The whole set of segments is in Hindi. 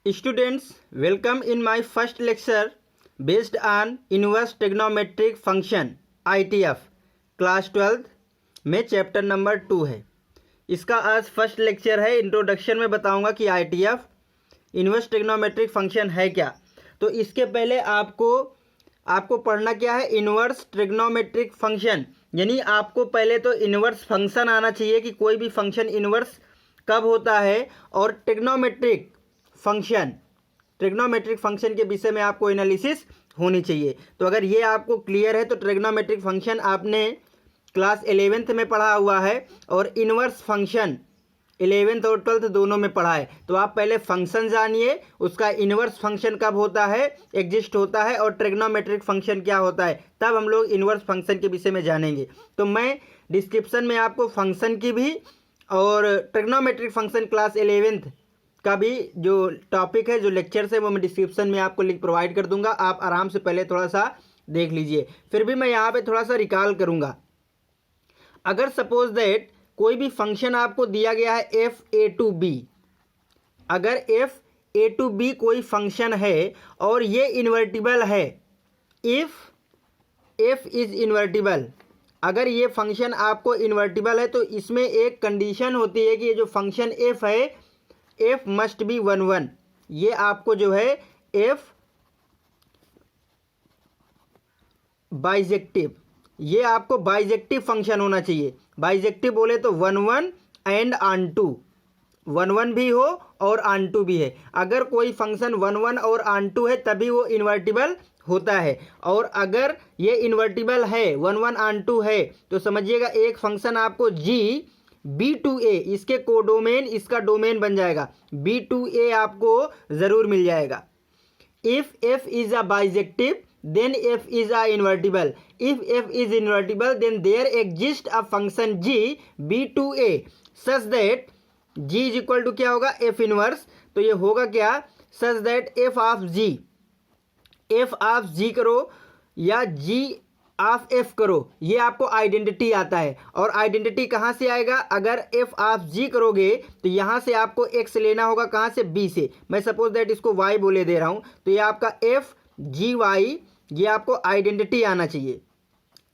Students, welcome in my first lecture based on inverse trigonometric function ITF class 12 में चैप्टर नंबर 2 है। इसका आज फर्स्ट लेक्चर है। इंट्रोडक्शन में बताऊंगा कि ITF इन्वर्स ट्रिग्नोमेट्रिक फंक्शन है क्या। तो इसके पहले आपको पढ़ना क्या है, इन्वर्स ट्रिग्नोमेट्रिक फंक्शन, यानी आपको पहले तो इन्वर्स फंक्शन आना चाहिए कि कोई भी फंक्शन इन्वर्स कब होता है, और ट्रिग्नोमेट्रिक फंक्शन के विषय में आपको एनालिसिस होनी चाहिए। तो अगर ये आपको क्लियर है तो ट्रिग्नोमेट्रिक फंक्शन आपने क्लास 11th में पढ़ा हुआ है और इन्वर्स फंक्शन 11th और 12th दोनों में पढ़ा है। तो आप पहले फंक्शन जानिए, उसका इन्वर्स फंक्शन कब होता है, एग्जिस्ट होता है, और ट्रिग्नोमेट्रिक फंक्शन क्या होता है, तब हम लोग इन्वर्स फंक्शन के विषय में जानेंगे। तो मैं डिस्क्रिप्शन में आपको फंक्शन की भी और ट्रिग्नोमेट्रिक फंक्शन क्लास 11th का भी जो टॉपिक है, जो लेक्चर्स है, वो मैं डिस्क्रिप्शन में आपको लिंक प्रोवाइड कर दूंगा। आप आराम से पहले थोड़ा सा देख लीजिए। फिर भी मैं यहाँ पे थोड़ा सा रिकॉल करूँगा। अगर सपोज दैट कोई भी फंक्शन आपको दिया गया है f(a) अगर f(a) कोई फंक्शन है और ये इन्वर्टिबल है, इफ़ f इज़ इन्वर्टिबल, अगर ये फंक्शन आपको इन्वर्टिबल है तो इसमें एक कंडीशन होती है कि ये जो फंक्शन f है, f मस्ट बी 1 ये आपको जो है f बाइजेक्टिव, ये आपको बाइजेक्टिव फंक्शन होना चाहिए। बाइजेक्टिव बोले तो 1 एंड ऑन टू, 1 भी हो और ऑन टू भी है। अगर कोई फंक्शन 1 और ऑन टू है तभी वो इन्वर्टिबल होता है। और अगर ये इन्वर्टिबल है, 1 ऑन टू है, तो समझिएगा एक फंक्शन आपको g B2A, इसके कोडोमेन इसका डोमेन बन जाएगा, B2A आपको ज़रूर मिल जाएगा। If f is a bijective then f is a invertible. If f is invertible then there exists a function g B2A such that g is equal to क्या होगा, f इनवर्स। तो ये होगा क्या, such that f of g करो या g ऑफ f करो, ये आपको आइडेंटिटी आता है। और आइडेंटिटी कहाँ से आएगा, अगर f ऑफ g करोगे तो यहाँ से आपको x लेना होगा, कहाँ से, b से। मैं सपोज दैट इसको y बोले दे रहा हूँ, तो ये आपका f g y, ये आपको आइडेंटिटी आना चाहिए।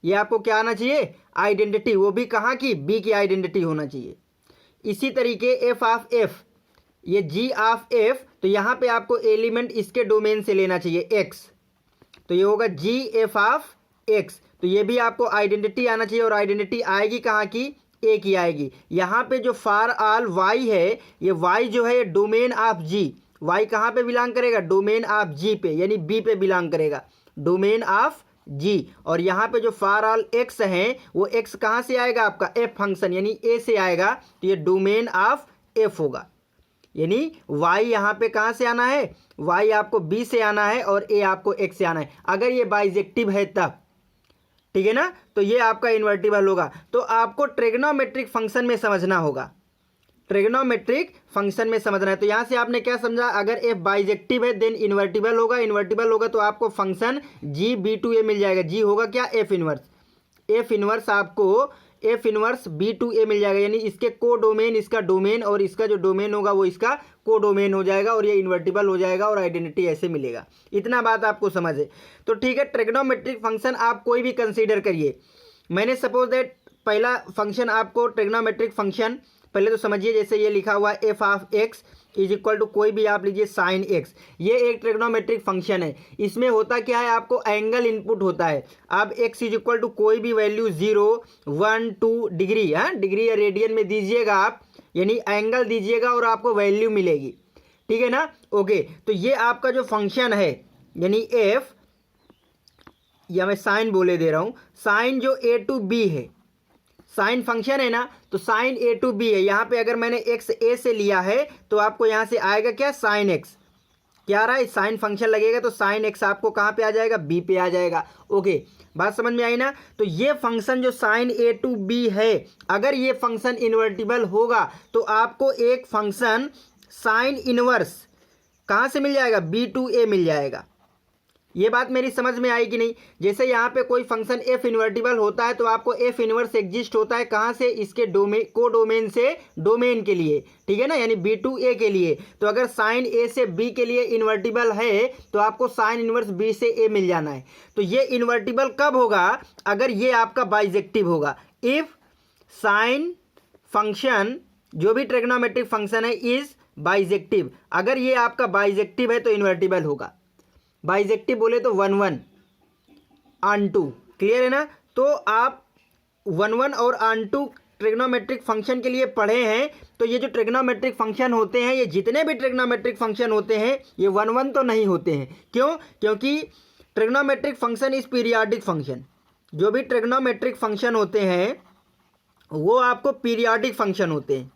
ये आपको क्या आना चाहिए, आइडेंटिटी, वो भी कहाँ की, b की आइडेंटिटी होना चाहिए। इसी तरीके f ऑफ f, ये g ऑफ f, तो यहाँ पे आपको एलिमेंट इसके डोमेन से लेना चाहिए x, तो ये होगा g f ऑफ x, तो ये भी आपको आइडेंटिटी आना चाहिए। और आइडेंटिटी आएगी कहाँ की, a की आएगी। यहाँ पे जो फॉर ऑल y है, ये y जो है डोमेन ऑफ g, y कहाँ पे बिलोंग करेगा, डोमेन ऑफ g पे, यानी b पे बिलोंग करेगा, डोमेन ऑफ g। और यहाँ पे जो फॉर ऑल x है, वो x कहाँ से आएगा, आपका f फंक्शन यानी a से आएगा, तो ये डोमेन ऑफ f होगा। यानी y यहाँ पे कहाँ से आना है, y आपको b से आना है और a आपको x से आना है, अगर ये बाइजेक्टिव है तब, ठीक है ना। तो ये आपका इन्वर्टिबल होगा। तो आपको ट्रिग्नोमेट्रिक फंक्शन में समझना होगा, ट्रिग्नोमेट्रिक फंक्शन में समझना है। तो यहाँ से आपने क्या समझा, अगर f बाइजेक्टिव है देन इन्वर्टिबल होगा, इन्वर्टिबल होगा तो आपको फंक्शन g B2A मिल जाएगा। g होगा क्या, f इनवर्स, f इनवर्स आपको f इनवर्स B2A मिल जाएगा, यानी इसके को डोमेन इसका डोमेन, और इसका जो डोमेन होगा वो इसका को डोमेन हो जाएगा, और ये इन्वर्टिबल हो जाएगा और आइडेंटिटी ऐसे मिलेगा। इतना बात आपको समझ है। तो ठीक है, ट्रिग्नोमेट्रिक फंक्शन आप कोई भी कंसीडर करिए। मैंने सपोज दैट पहला फंक्शन आपको ट्रिग्नोमेट्रिक फंक्शन पहले तो समझिए, जैसे ये लिखा हुआ f of x is equal to कोई भी आप लीजिए साइन x, ये एक ट्रिग्नोमेट्रिक फंक्शन है। इसमें होता क्या है, आपको एंगल इनपुट होता है। अब x इज इक्वल टू कोई भी वैल्यू 0 1 2 डिग्री, हाँ डिग्री या रेडियन में दीजिएगा आप, यानी एंगल दीजिएगा और आपको वैल्यू मिलेगी, ठीक है ना। ओके, तो ये आपका जो फंक्शन है यानी f, या मैं साइन बोले दे रहा हूँ, साइन जो a टू b है, साइन फंक्शन है ना, तो साइन a टू b है। यहाँ पे अगर मैंने x a से लिया है तो आपको यहाँ से आएगा क्या, साइन x, क्या आ रहा है, साइन फंक्शन लगेगा तो साइन x आपको कहाँ पे आ जाएगा, b पे आ जाएगा। ओके, बात समझ में आई ना। तो ये फंक्शन जो साइन a टू b है, अगर ये फंक्शन इन्वर्टिबल होगा तो आपको एक फंक्शन साइन इनवर्स कहाँ से मिल जाएगा, B2A मिल जाएगा। ये बात मेरी समझ में आई कि नहीं। जैसे यहाँ पे कोई फंक्शन एफ इन्वर्टिबल होता है तो आपको एफ इनवर्स एग्जिस्ट होता है कहाँ से, इसके को डोमेन से डोमेन के लिए, ठीक है ना, यानी बी टू ए के लिए। तो अगर साइन ए से बी के लिए इन्वर्टिबल है तो आपको साइन इनवर्स बी से ए मिल जाना है। तो ये इन्वर्टिबल कब होगा, अगर ये आपका बाइजेक्टिव होगा। इफ साइन फंक्शन जो भी ट्रिग्नोमेट्रिक फंक्शन है इज बाइजेक्टिव, अगर ये आपका बाइजेक्टिव है तो इन्वर्टिबल होगा। बाइजेक्टिव बोले तो 1 1 ऑन 2, क्लियर है ना। तो आप 1 1 और ऑन 2 ट्रिग्नोमेट्रिक फंक्शन के लिए पढ़े हैं। तो ये जो ट्रिग्नोमेट्रिक फंक्शन होते हैं, ये जितने भी ट्रिग्नोमेट्रिक फंक्शन होते हैं ये 1 1 तो नहीं होते हैं। क्यों? क्योंकि trigonometric function is periodic function. जो भी ट्रिग्नोमेट्रिक फंक्शन होते हैं वो आपको पीरियाडिक फंक्शन होते हैं।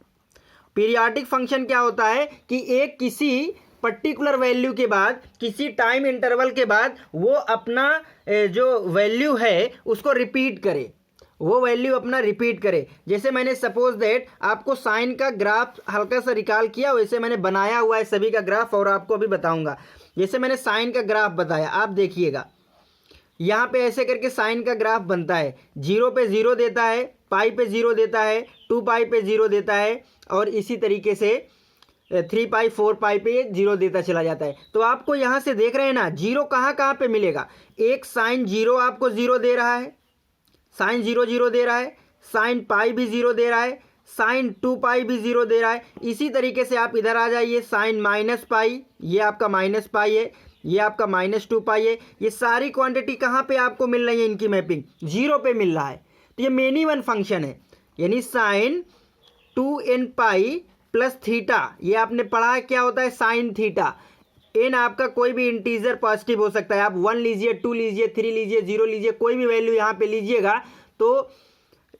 पीरियाडिक फंक्शन क्या होता है कि एक किसी पर्टिकुलर वैल्यू के बाद, किसी टाइम इंटरवल के बाद वो अपना जो वैल्यू है उसको रिपीट करे, वो वैल्यू अपना रिपीट करे। जैसे मैंने सपोज दैट आपको साइन का ग्राफ हल्का सा रिकॉल किया, वैसे मैंने बनाया हुआ है सभी का ग्राफ और आपको अभी बताऊंगा। जैसे मैंने साइन का ग्राफ बताया, आप देखिएगा यहाँ पे ऐसे करके साइन का ग्राफ बनता है। 0 पे 0 देता है, पाई पे 0 देता है, 2 पाई पे 0 देता है और इसी तरीके से 3 पाई 4 पाई पे 0 देता चला जाता है। तो आपको यहाँ से देख रहे हैं ना 0 कहाँ कहाँ पे मिलेगा। एक साइन 0 आपको 0 दे रहा है, साइन 0 0 दे रहा है, साइन पाई भी 0 दे रहा है, साइन 2 पाई भी 0 दे रहा है। इसी तरीके से आप इधर आ जाइए, साइन माइनस पाई, ये आपका माइनस पाई है, ये आपका -2 पाई है। ये सारी क्वांटिटी कहाँ पे आपको मिल रही है, इनकी मैपिंग 0 पे मिल रहा है। तो ये मेनी वन फंक्शन है, यानी sign 2n pi plus theta, ये आपने पढ़ा है क्या होता है साइन थीटा। एन आपका कोई भी इंटीजर पॉजिटिव हो सकता है, आप 1 लीजिए, 2 लीजिए, 3 लीजिए, 0 लीजिए, कोई भी वैल्यू यहाँ पे लीजिएगा। तो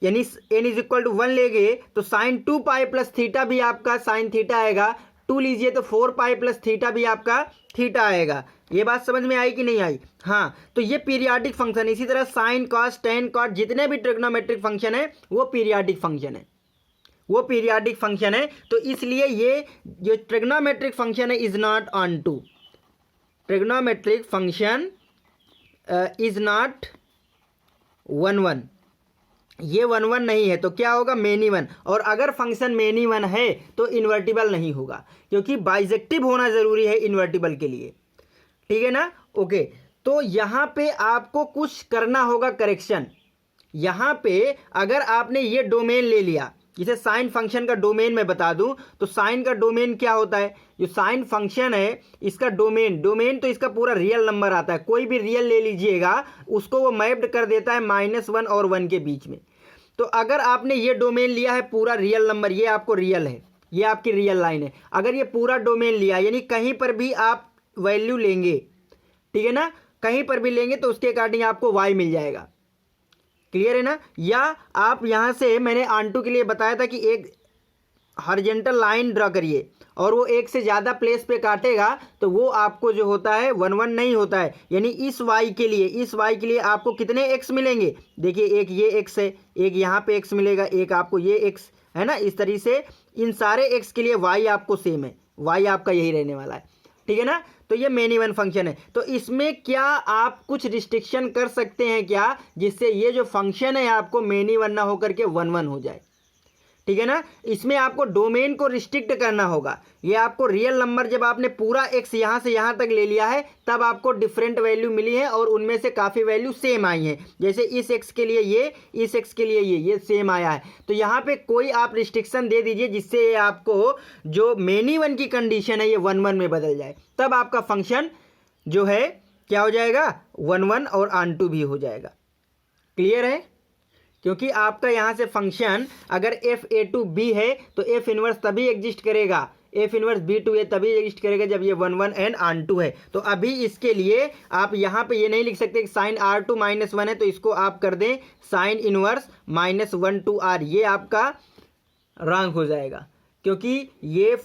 यानी n इज इक्वल टू 1 लेंगे तो साइन 2 पाई प्लस थीटा भी आपका साइन थीटा आएगा। 2 लीजिए तो 4 पाई प्लस थीटा भी आपका थीटा आएगा। ये बात समझ में आई कि नहीं आई? हाँ, तो ये पीरियाडिक फंक्शन। इसी तरह साइन कॉस टेन कॉट जितने भी ट्रिग्नोमेट्रिक फंक्शन है वो पीरियाडिक फंक्शन है, वो पीरियाडिक फंक्शन है। तो इसलिए ये जो ट्रिग्नोमेट्रिक फंक्शन है is not onto, trigonometric function is not 1 1, ये 1 1 नहीं है। तो क्या होगा, मेनी वन। और अगर फंक्शन मेनी वन है तो इन्वर्टिबल नहीं होगा, क्योंकि बाइजेक्टिव होना जरूरी है इन्वर्टिबल के लिए, ठीक है ना। ओके, तो यहाँ पे आपको कुछ करना होगा करेक्शन। यहाँ पे अगर आपने ये डोमेन ले लिया, जिसे साइन फंक्शन का डोमेन मैं बता दूं तो साइन का डोमेन क्या होता है, जो साइन फंक्शन है इसका डोमेन तो इसका पूरा रियल नंबर आता है। कोई भी रियल ले लीजिएगा उसको वो मैप्ड कर देता है -1 और 1 के बीच में। तो अगर आपने ये डोमेन लिया है पूरा रियल नंबर, ये आपको रियल है, ये आपकी रियल लाइन है। अगर ये पूरा डोमेन लिया यानी कहीं पर भी आप वैल्यू लेंगे, ठीक है ना, कहीं पर भी लेंगे तो उसके अकॉर्डिंग आपको y मिल जाएगा, क्लियर है ना। या आप यहाँ से मैंने ऑन2 के लिए बताया था कि एक हॉरिजॉन्टल लाइन ड्रा करिए और वो एक से ज़्यादा प्लेस पे काटेगा तो वो आपको जो होता है 1 1 नहीं होता है। यानी इस y के लिए आपको कितने x मिलेंगे, देखिए एक ये x है, एक यहाँ पे x मिलेगा, एक आपको ये x है ना। इस तरीके से इन सारे x के लिए y आपको सेम है, y आपका यही रहने वाला है, ठीक है ना। तो ये मेनी वन फंक्शन है। तो इसमें क्या आप कुछ रिस्ट्रिक्शन कर सकते हैं क्या, जिससे ये जो फंक्शन है आपको मेनी वन ना होकर के 1 1 हो जाए, ठीक है ना। इसमें आपको डोमेन को रिस्ट्रिक्ट करना होगा। ये आपको रियल नंबर जब आपने पूरा x यहाँ से यहाँ तक ले लिया है तब आपको डिफरेंट वैल्यू मिली है और उनमें से काफ़ी वैल्यू सेम आई है। जैसे इस x के लिए ये, इस x के लिए ये सेम आया है। तो यहाँ पे कोई आप रिस्ट्रिक्शन दे दीजिए जिससे ये आपको जो मेनी वन की कंडीशन है ये 1 1 में बदल जाए, तब आपका फंक्शन जो है क्या हो जाएगा, 1 1 और ऑन2 भी हो जाएगा, क्लियर है। क्योंकि आपका यहाँ से फंक्शन अगर f(a)(b) है तो f इनवर्स तभी एग्जिस्ट करेगा, f इनवर्स b(2a) तभी एग्जिस्ट करेगा जब ये 1 1 एंड ऑन2 है। तो अभी इसके लिए आप यहाँ पे ये नहीं लिख सकते कि साइन r2 -1 है तो इसको आप कर दें साइन इनवर्स -1 to r, ये आपका रॉन्ग हो जाएगा, क्योंकि ये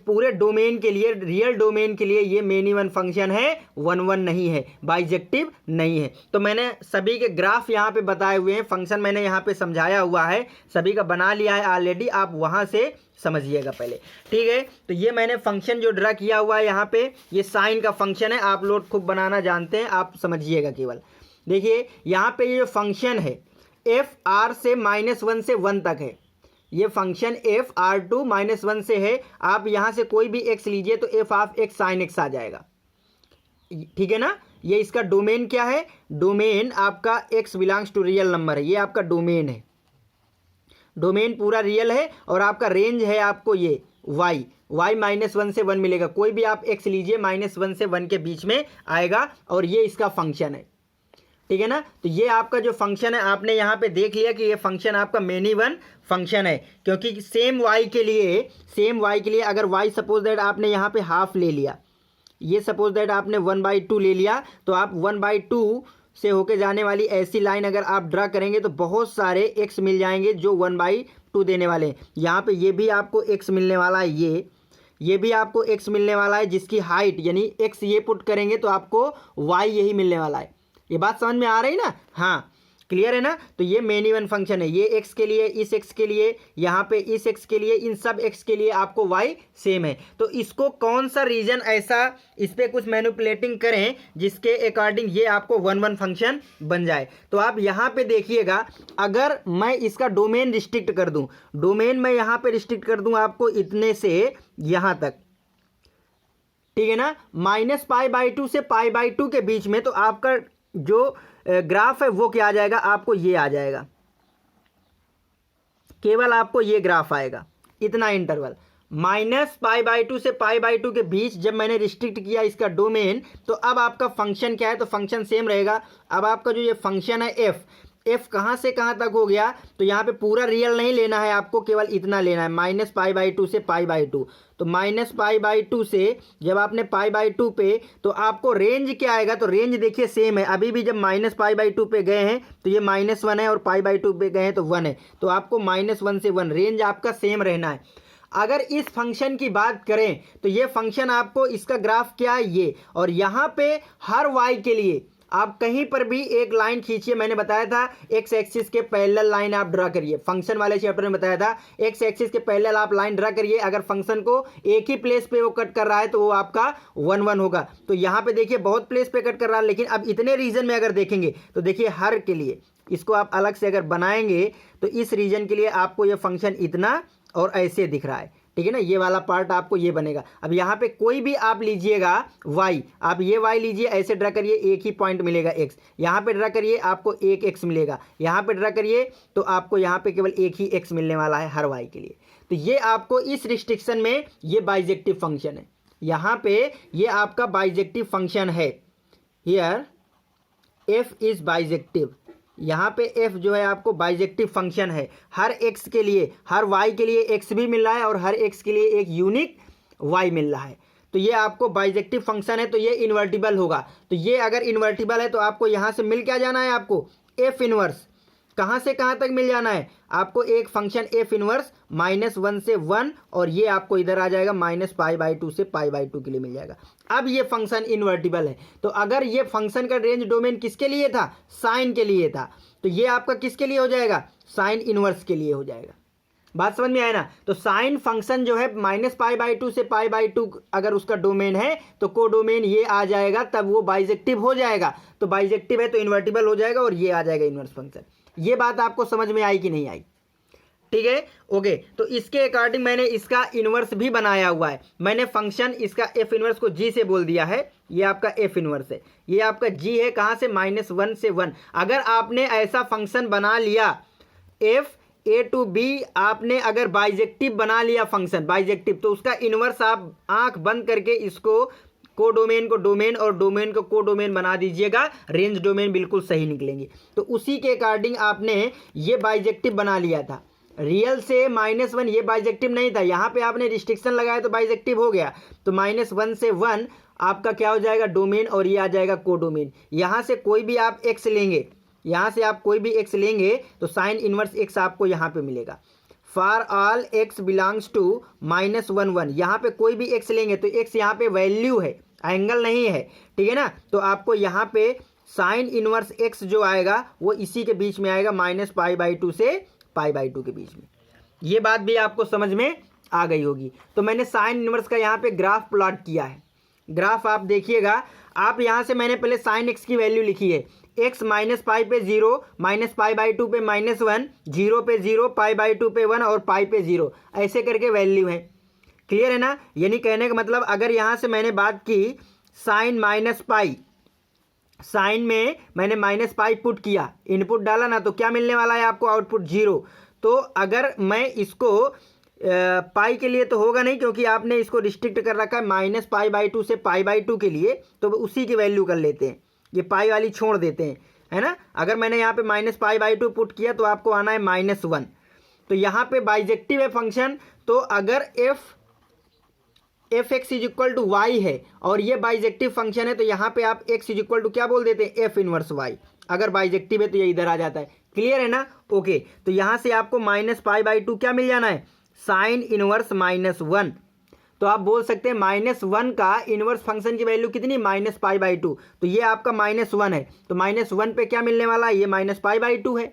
पूरे डोमेन के लिए, रियल डोमेन के लिए ये मेनी वन फंक्शन है, 1 1 नहीं है, बाइजेक्टिव नहीं है। तो मैंने सभी के ग्राफ यहाँ पे बताए हुए हैं, फंक्शन मैंने यहाँ पे समझाया हुआ है, सभी का बना लिया है ऑलरेडी, आप वहाँ से समझिएगा पहले, ठीक है। तो ये मैंने फंक्शन जो ड्रा किया हुआ है यहाँ पे, ये साइन का फंक्शन है, आप लोग खूब बनाना जानते हैं, आप समझिएगा केवल। देखिए यहाँ पे ये जो फंक्शन है एफ आर से -1 से 1 तक है, ये फंक्शन एफ आर टू -1 से है। आप यहाँ से कोई भी एक्स लीजिए तो F of X sine X आ जाएगा, ठीक है ना। ये इसका डोमेन क्या है, डोमेन आपका x belongs to real number है, ये आपका डोमेन है, डोमेन पूरा रियल है। और आपका रेंज है आपको ये y -1 से 1 मिलेगा, कोई भी आप x लीजिए -1 से 1 के बीच में आएगा, और ये इसका फंक्शन है, ठीक है ना। तो ये आपका जो फंक्शन है, आपने यहाँ पे देख लिया कि ये फंक्शन आपका मेनी वन फंक्शन है, क्योंकि सेम y के लिए अगर y सपोज दैट आपने यहाँ पे हाफ ले लिया, ये सपोज दैट आपने 1/2 ले लिया, तो आप 1/2 से होके जाने वाली ऐसी लाइन अगर आप ड्रा करेंगे तो बहुत सारे x मिल जाएंगे जो 1/2 देने वाले हैं। यहाँ पे ये भी आपको x मिलने वाला है, ये भी आपको x मिलने वाला है, जिसकी हाइट यानी x ये पुट करेंगे तो आपको y यही मिलने वाला है। ये बात समझ में आ रही ना, हाँ क्लियर है ना। तो ये मेनी वन फंक्शन है, ये x के लिए, इस x के लिए, यहाँ पे इस x के लिए, इन सब x के लिए आपको y सेम है। तो इसको कौन सा रीजन ऐसा इस पर कुछ मैनिपुलेटिंग करें जिसके अकॉर्डिंग ये आपको 1 1 फंक्शन बन जाए। तो आप यहाँ पे देखिएगा, अगर मैं इसका डोमेन रिस्ट्रिक्ट कर दूँ, डोमेन मैं यहाँ पे रिस्ट्रिक्ट कर दूँ आपको इतने से यहाँ तक, ठीक है ना, -π/2 से π/2 के बीच में, तो आपका जो ग्राफ है वो क्या आ जाएगा, आपको ये आ जाएगा, केवल आपको ये ग्राफ आएगा, इतना इंटरवल -π/2 से π/2 के बीच जब मैंने रिस्ट्रिक्ट किया इसका डोमेन, तो अब आपका फंक्शन क्या है, तो फंक्शन सेम रहेगा। अब आपका जो ये फंक्शन है एफ कहाँ से कहाँ तक हो गया, तो यहाँ पे पूरा रियल नहीं लेना है आपको, केवल इतना लेना है -π/2 से π/2। तो -π/2 से जब आपने π/2 पे, तो आपको रेंज क्या आएगा, तो रेंज देखिए सेम है, अभी भी जब -π/2 पे गए हैं तो ये -1 है, और π/2 पे गए हैं तो 1 है, तो आपको -1 से 1 रेंज आपका सेम रहना है। अगर इस फंक्शन की बात करें तो ये फंक्शन आपको, इसका ग्राफ क्या है ये, और यहाँ पे हर y के लिए आप कहीं पर भी एक लाइन खींचिए, मैंने बताया था एक्स एक्सिस के पैरेलल लाइन आप ड्रा करिए, फंक्शन वाले चैप्टर में बताया था एक्स एक्सिस के पैरेलल आप लाइन ड्रा करिए, अगर फंक्शन को एक ही प्लेस पे वो कट कर रहा है तो वो आपका 1 1 होगा। तो यहाँ पे देखिए बहुत प्लेस पे कट कर रहा है, लेकिन अब इतने रीजन में अगर देखेंगे तो देखिए हर के लिए इसको आप अलग से अगर बनाएंगे तो इस रीजन के लिए आपको ये फंक्शन इतना और ऐसे दिख रहा है, ठीक है ना, ये वाला पार्ट आपको ये बनेगा। अब यहाँ पे कोई भी आप लीजिएगा y, आप ये y लीजिए, ऐसे ड्रा करिए, एक ही पॉइंट मिलेगा x, यहाँ पे ड्रा करिए आपको एक x मिलेगा, यहाँ पे ड्रा करिए तो आपको यहाँ पे केवल एक ही x मिलने वाला है हर y के लिए। तो ये आपको इस रिस्ट्रिक्शन में ये बाइजेक्टिव फंक्शन है, यहाँ पे ये आपका बाइजेक्टिव फंक्शन है, हियर f इज बाइजेक्टिव, यहाँ पे f जो है आपको बाइजेक्टिव फंक्शन है, हर x के लिए, हर y के लिए x भी मिल रहा है और हर x के लिए एक यूनिक y मिल रहा है। तो ये आपको बाइजेक्टिव फंक्शन है, तो ये इन्वर्टिबल होगा। तो ये अगर इन्वर्टिबल है तो आपको यहाँ से मिल क्या जाना है, आपको f इनवर्स, कहाँ से कहाँ तक मिल जाना है आपको, एक फंक्शन f इनवर्स -1 से 1, और ये आपको इधर आ जाएगा -π/2 से π/2 के लिए मिल जाएगा। अब ये फंक्शन इन्वर्टिबल है, तो अगर ये फंक्शन का रेंज डोमेन किसके लिए था, साइन के लिए था, तो ये आपका किसके लिए हो जाएगा, साइन इनवर्स के लिए हो जाएगा। बात समझ में आया ना। तो साइन फंक्शन जो है -π/2 से π/2 अगर उसका डोमेन है तो कोडोमेन ये आ जाएगा, तब वो बाइजेक्टिव हो जाएगा। तो बाइजेक्टिव है तो इन्वर्टिबल हो जाएगा और ये आ जाएगा इनवर्स फंक्शन। ये बात आपको समझ में आई कि नहीं आई, ठीक है, ओके। तो इसके अकॉर्डिंग मैंने इसका इनवर्स भी बनाया हुआ है, मैंने फंक्शन इसका एफ इनवर्स को जी से बोल दिया है, ये आपका एफ इनवर्स है, ये आपका जी है, कहाँ से, -1 से 1। अगर आपने ऐसा फंक्शन बना लिया एफ ए टू बी, आपने अगर बाइजेक्टिव बना लिया फंक्शन बाइजेक्टिव, तो उसका इनवर्स आप आंख बंद करके इसको कोडोमेन को डोमेन और डोमेन को कोडोमेन बना दीजिएगा, रेंज डोमेन बिल्कुल सही निकलेंगे। तो उसी के अकॉर्डिंग आपने ये बाइजेक्टिव बना लिया था, रियल से -1 ये बाइजेक्टिव नहीं था, यहाँ पे आपने रिस्ट्रिक्शन लगाया तो बाइजेक्टिव हो गया। तो -1 से 1 आपका क्या हो जाएगा, डोमेन, और ये आ जाएगा कोडोमेन। यहाँ से कोई भी आप x लेंगे, यहाँ से आप कोई भी x लेंगे तो साइन इनवर्स x आपको यहाँ पे मिलेगा। For all x belongs to -1 1, यहाँ पे कोई भी x लेंगे तो x यहाँ पे वैल्यू है, एंगल नहीं है, ठीक है ना। तो आपको यहाँ पे साइन इनवर्स x जो आएगा वो इसी के बीच में आएगा, -π/2 से π/2 के बीच में। ये बात भी आपको समझ में आ गई होगी। तो मैंने साइन इनवर्स का यहाँ पे ग्राफ प्लॉट किया है। ग्राफ आप देखिएगा, आप यहाँ से मैंने पहले साइन x की वैल्यू लिखी है, x -π पे 0, -π/2 पे -1, 0 पे 0, π/2 पे 1 और पाई पे 0, ऐसे करके वैल्यू है। क्लियर है ना। यानी कहने का मतलब अगर यहाँ से मैंने बात की साइन -π, साइन में मैंने -π पुट किया, इनपुट डाला ना, तो क्या मिलने वाला है आपको, आउटपुट 0। तो अगर मैं इसको पाई के लिए तो होगा नहीं, क्योंकि आपने इसको रिस्ट्रिक्ट कर रखा है -π/2 से π/2 के लिए, तो उसी की वैल्यू कर लेते हैं, ये पाई वाली छोड़ देते हैं, है ना। अगर मैंने यहाँ पे -π/2 पुट किया तो आपको आना है -1। तो यहाँ पे बाइजेक्टिव है फंक्शन, तो अगर f(x) इक्वल टू y है और ये बाइजेक्टिव फंक्शन है, तो यहाँ पे आप x इक्वल टू क्या बोल देते हैं, f इनवर्स y। अगर बाइजेक्टिव है तो ये इधर आ जाता है। क्लियर है ना। ओके, तो यहाँ से आपको -π/2 क्या मिल जाना है, साइन इनवर्स -1। तो आप बोल सकते हैं -1 का इनवर्स फंक्शन की वैल्यू कितनी, -π/2। तो ये आपका -1 है, तो -1 पे क्या मिलने वाला है, ये -π/2 है,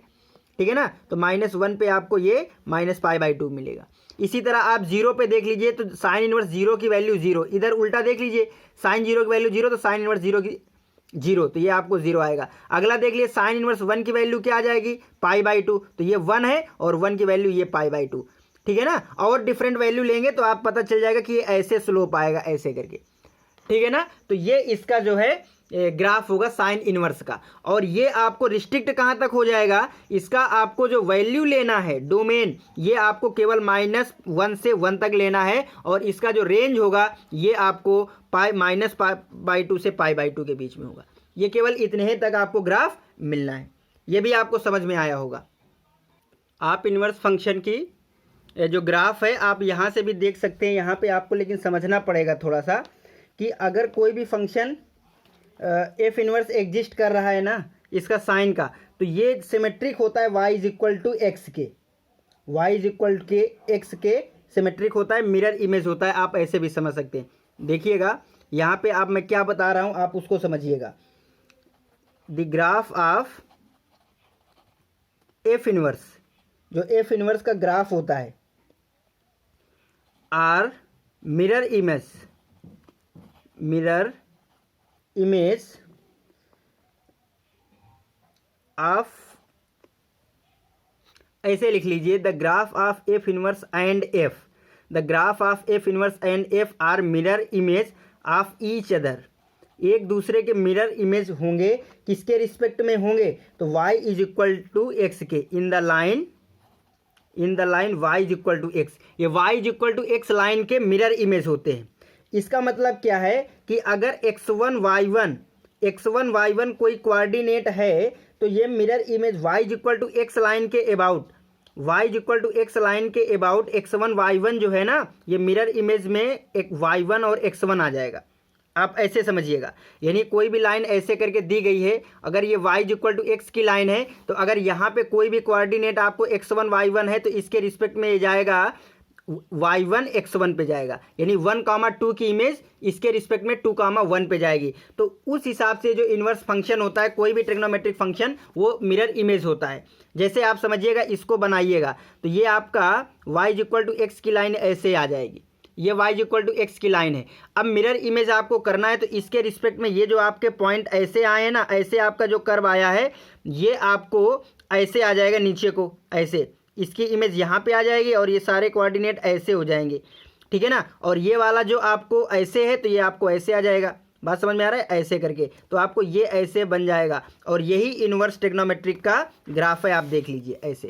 ठीक है ना। तो -1 पे आपको ये -π/2 मिलेगा। इसी तरह आप 0 पे देख लीजिए, तो साइन इनवर्स 0 की वैल्यू 0, इधर उल्टा देख लीजिए, साइन 0 की वैल्यू 0, तो साइन इनवर्स 0 की 0, तो ये आपको 0 आएगा। अगला देख लीजिए, साइन इनवर्स 1 की वैल्यू क्या आ जाएगी, π/2, तो ये 1 है और 1 की वैल्यू ये π/2, ठीक है ना। और डिफरेंट वैल्यू लेंगे तो आप पता चल जाएगा कि ये ऐसे स्लोप आएगा, ऐसे करके, ठीक है ना। तो ये इसका जो है ग्राफ होगा साइन इनवर्स का। और ये आपको रिस्ट्रिक्ट कहाँ तक हो जाएगा, इसका आपको जो वैल्यू लेना है डोमेन, ये आपको केवल -1 से 1 तक लेना है, और इसका जो रेंज होगा ये आपको -π/2 से π/2 के बीच में होगा। ये केवल इतने ही तक आपको ग्राफ मिलना है। ये भी आपको समझ में आया होगा। आप इनवर्स फंक्शन की जो ग्राफ है आप यहाँ से भी देख सकते हैं। यहाँ पे आपको लेकिन समझना पड़ेगा थोड़ा सा कि अगर कोई भी फंक्शन एफ इनवर्स एग्जिस्ट कर रहा है ना, इसका साइन का, तो ये सिमेट्रिक होता है y इक्वल टू एक्स के, y इक्वल के एक्स के सिमेट्रिक होता है, मिरर इमेज होता है। आप ऐसे भी समझ सकते हैं। देखिएगा यहाँ पे आप मैं क्या बता रहा हूँ, आप उसको समझिएगा। The graph of F inverse, जो एफ इनवर्स का ग्राफ होता है, आर मिरर इमेज ऑफ, ऐसे लिख लीजिए, the graph of F inverse and F, the graph of F inverse and F R mirror image of each other. एक दूसरे के मिरर इमेज होंगे, किसके रिस्पेक्ट में होंगे, तो y is equal to X के, in the line y is equal to X. ये y is equal to X line के मिरर इमेज होते हैं। इसका मतलब क्या है कि अगर x1 y1 कोई कोऑर्डिनेट है, तो ये mirror image y is equal to X line के about, y is equal to X line के अबाउट x1 y1 जो है ना, ये मिरर इमेज में एक y1 और x1 आ जाएगा। आप ऐसे समझिएगा, यानी कोई भी लाइन ऐसे करके दी गई है, अगर ये y is equal to x की लाइन है, तो अगर यहाँ पे कोई भी कोऑर्डिनेट आपको x1 y1 है, तो इसके रिस्पेक्ट में ये जाएगा y1 x1 पे जाएगा, यानी 1,2 की इमेज इसके रिस्पेक्ट में 2,1 पे जाएगी। तो उस हिसाब से जो इन्वर्स फंक्शन होता है, कोई भी ट्रिग्नोमेट्रिक फंक्शन, वो मिरर इमेज होता है। जैसे आप समझिएगा, इसको बनाइएगा, तो ये आपका y is equal to x की लाइन ऐसे आ जाएगी, ये y is equal to x की लाइन है। अब मिरर इमेज आपको करना है, तो इसके रिस्पेक्ट में ये जो आपके पॉइंट ऐसे आए हैं ना, ऐसे आपका जो कर्व आया है, ये आपको ऐसे आ जाएगा नीचे को, ऐसे इसकी इमेज यहाँ पे आ जाएगी, और ये सारे कोऑर्डिनेट ऐसे हो जाएंगे, ठीक है ना। और ये वाला जो आपको ऐसे है, तो ये आपको ऐसे आ जाएगा। बात समझ में आ रहा है, ऐसे करके, तो आपको ये ऐसे बन जाएगा। और यही इन्वर्स ट्रिग्नोमेट्रिक का ग्राफ है, आप देख लीजिए ऐसे,